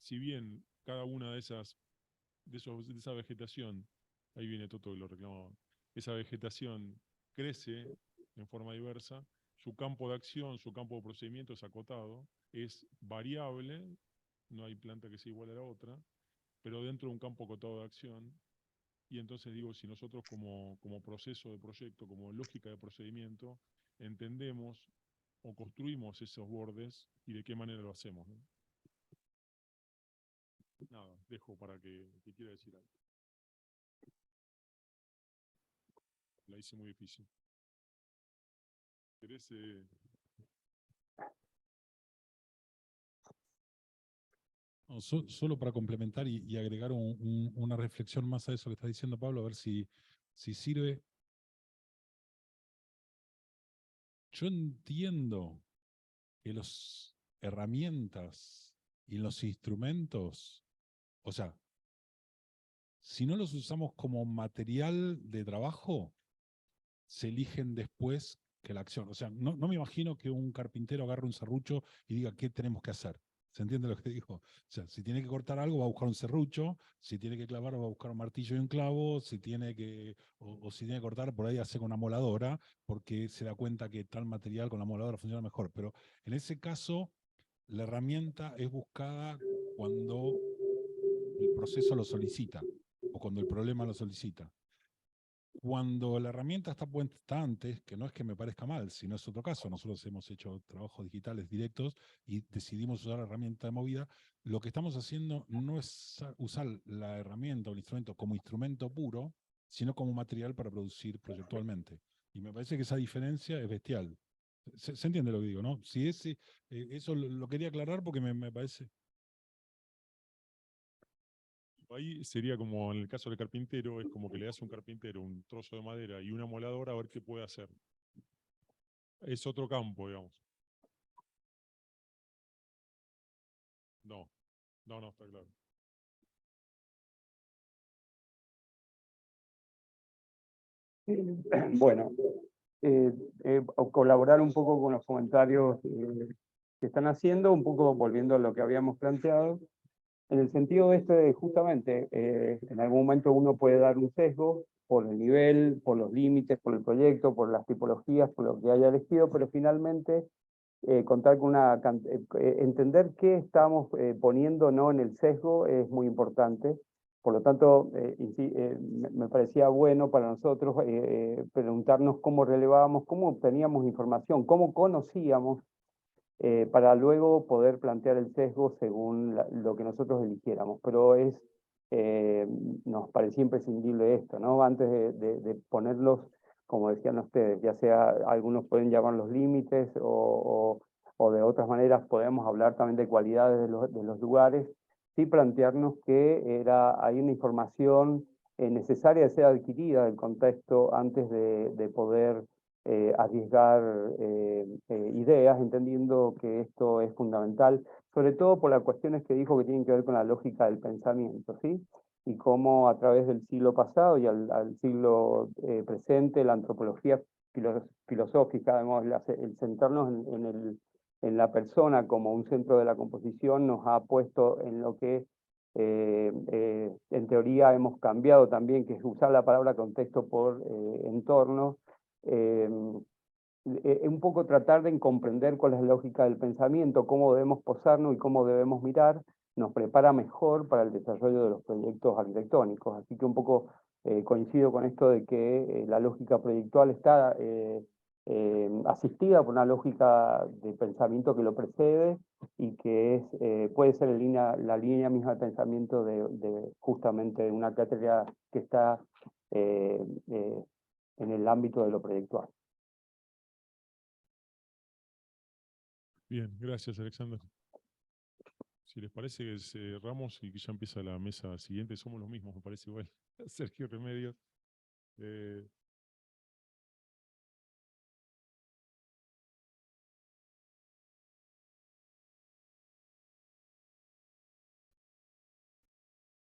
Si bien cada una de esa vegetación, ahí viene Toto que lo reclamaba, esa vegetación crece en forma diversa, su campo de acción, su campo de procedimiento es acotado, es variable, no hay planta que sea igual a la otra, pero dentro de un campo acotado de acción. Y entonces digo, si nosotros como proceso de proyecto, como lógica de procedimiento, entendemos o construimos esos bordes y de qué manera lo hacemos, ¿no? Nada, dejo para que quiera decir algo. La hice muy difícil. ¿Querés? No, solo para complementar y agregar una reflexión más a eso que está diciendo Pablo, a ver si sirve. Yo entiendo que las herramientas y los instrumentos, o sea, si no los usamos como material de trabajo, se eligen después que la acción. O sea, no me imagino que un carpintero agarre un serrucho y diga qué tenemos que hacer. ¿Se entiende lo que digo? O sea, si tiene que cortar algo, va a buscar un serrucho, si tiene que clavar, va a buscar un martillo y un clavo, si tiene que, o si tiene que cortar, por ahí hace con una moladora, porque se da cuenta que tal material con la moladora funciona mejor. Pero en ese caso, la herramienta es buscada cuando el proceso lo solicita, o cuando el problema lo solicita. Cuando la herramienta está puesta antes, que no es que me parezca mal, sino es otro caso, nosotros hemos hecho trabajos digitales directos y decidimos usar la herramienta de movida, lo que estamos haciendo no es usar la herramienta o el instrumento como instrumento puro, sino como material para producir proyectualmente. Y me parece que esa diferencia es bestial. ¿Se entiende lo que digo, no? Si ese, eso lo quería aclarar porque me parece... Ahí sería como en el caso del carpintero, es como que le das a un carpintero un trozo de madera y una moladora a ver qué puede hacer. Es otro campo, digamos. No, no, está claro. Bueno, colaborar un poco con los comentarios que están haciendo, un poco volviendo a lo que habíamos planteado, en el sentido este de justamente, en algún momento uno puede dar un sesgo por el nivel, por los límites, por el proyecto, por las tipologías, por lo que haya elegido, pero finalmente contar con entender qué estamos poniendo o no en el sesgo es muy importante. Por lo tanto, me parecía bueno para nosotros preguntarnos cómo relevábamos, cómo obteníamos información, cómo conocíamos, para luego poder plantear el sesgo según lo que nosotros eligiéramos. Pero nos parecía imprescindible esto, ¿no? Antes de ponerlos, como decían ustedes, ya sea algunos pueden llamar los límites o de otras maneras podemos hablar también de cualidades de los lugares, sí plantearnos que hay una información necesaria de ser adquirida del contexto antes de poder arriesgar ideas, entendiendo que esto es fundamental, sobre todo por las cuestiones que dijo que tienen que ver con la lógica del pensamiento, ¿sí? Y cómo a través del siglo pasado y al siglo presente, la antropología filosófica, además, el centrarnos en la persona como un centro de la composición, nos ha puesto en lo que en teoría hemos cambiado también, que es usar la palabra contexto por entorno, un poco tratar de comprender cuál es la lógica del pensamiento, cómo debemos posarnos y cómo debemos mirar, nos prepara mejor para el desarrollo de los proyectos arquitectónicos. Así que un poco coincido con esto de que la lógica proyectual está asistida por una lógica de pensamiento que lo precede y que puede ser la línea misma de pensamiento justamente de una cátedra que está en el ámbito de lo proyectual. Bien, gracias, Alexander. Si les parece que cerramos y que ya empieza la mesa siguiente, somos los mismos, me parece igual. Sergio Remedios.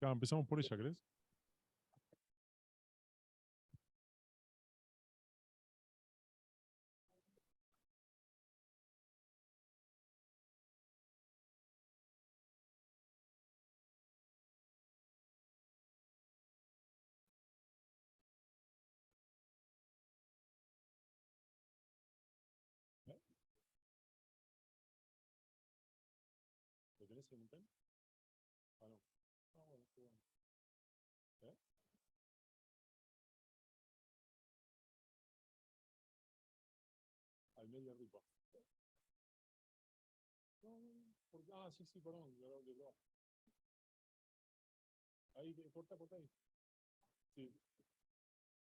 Empezamos por ella, ¿crees? ¿Lo tenés en pen? Ah, no. Ah, bueno, qué bueno. ¿Eh? Al medio arriba. No, sí, perdón. Ahí, corta ahí. Sí.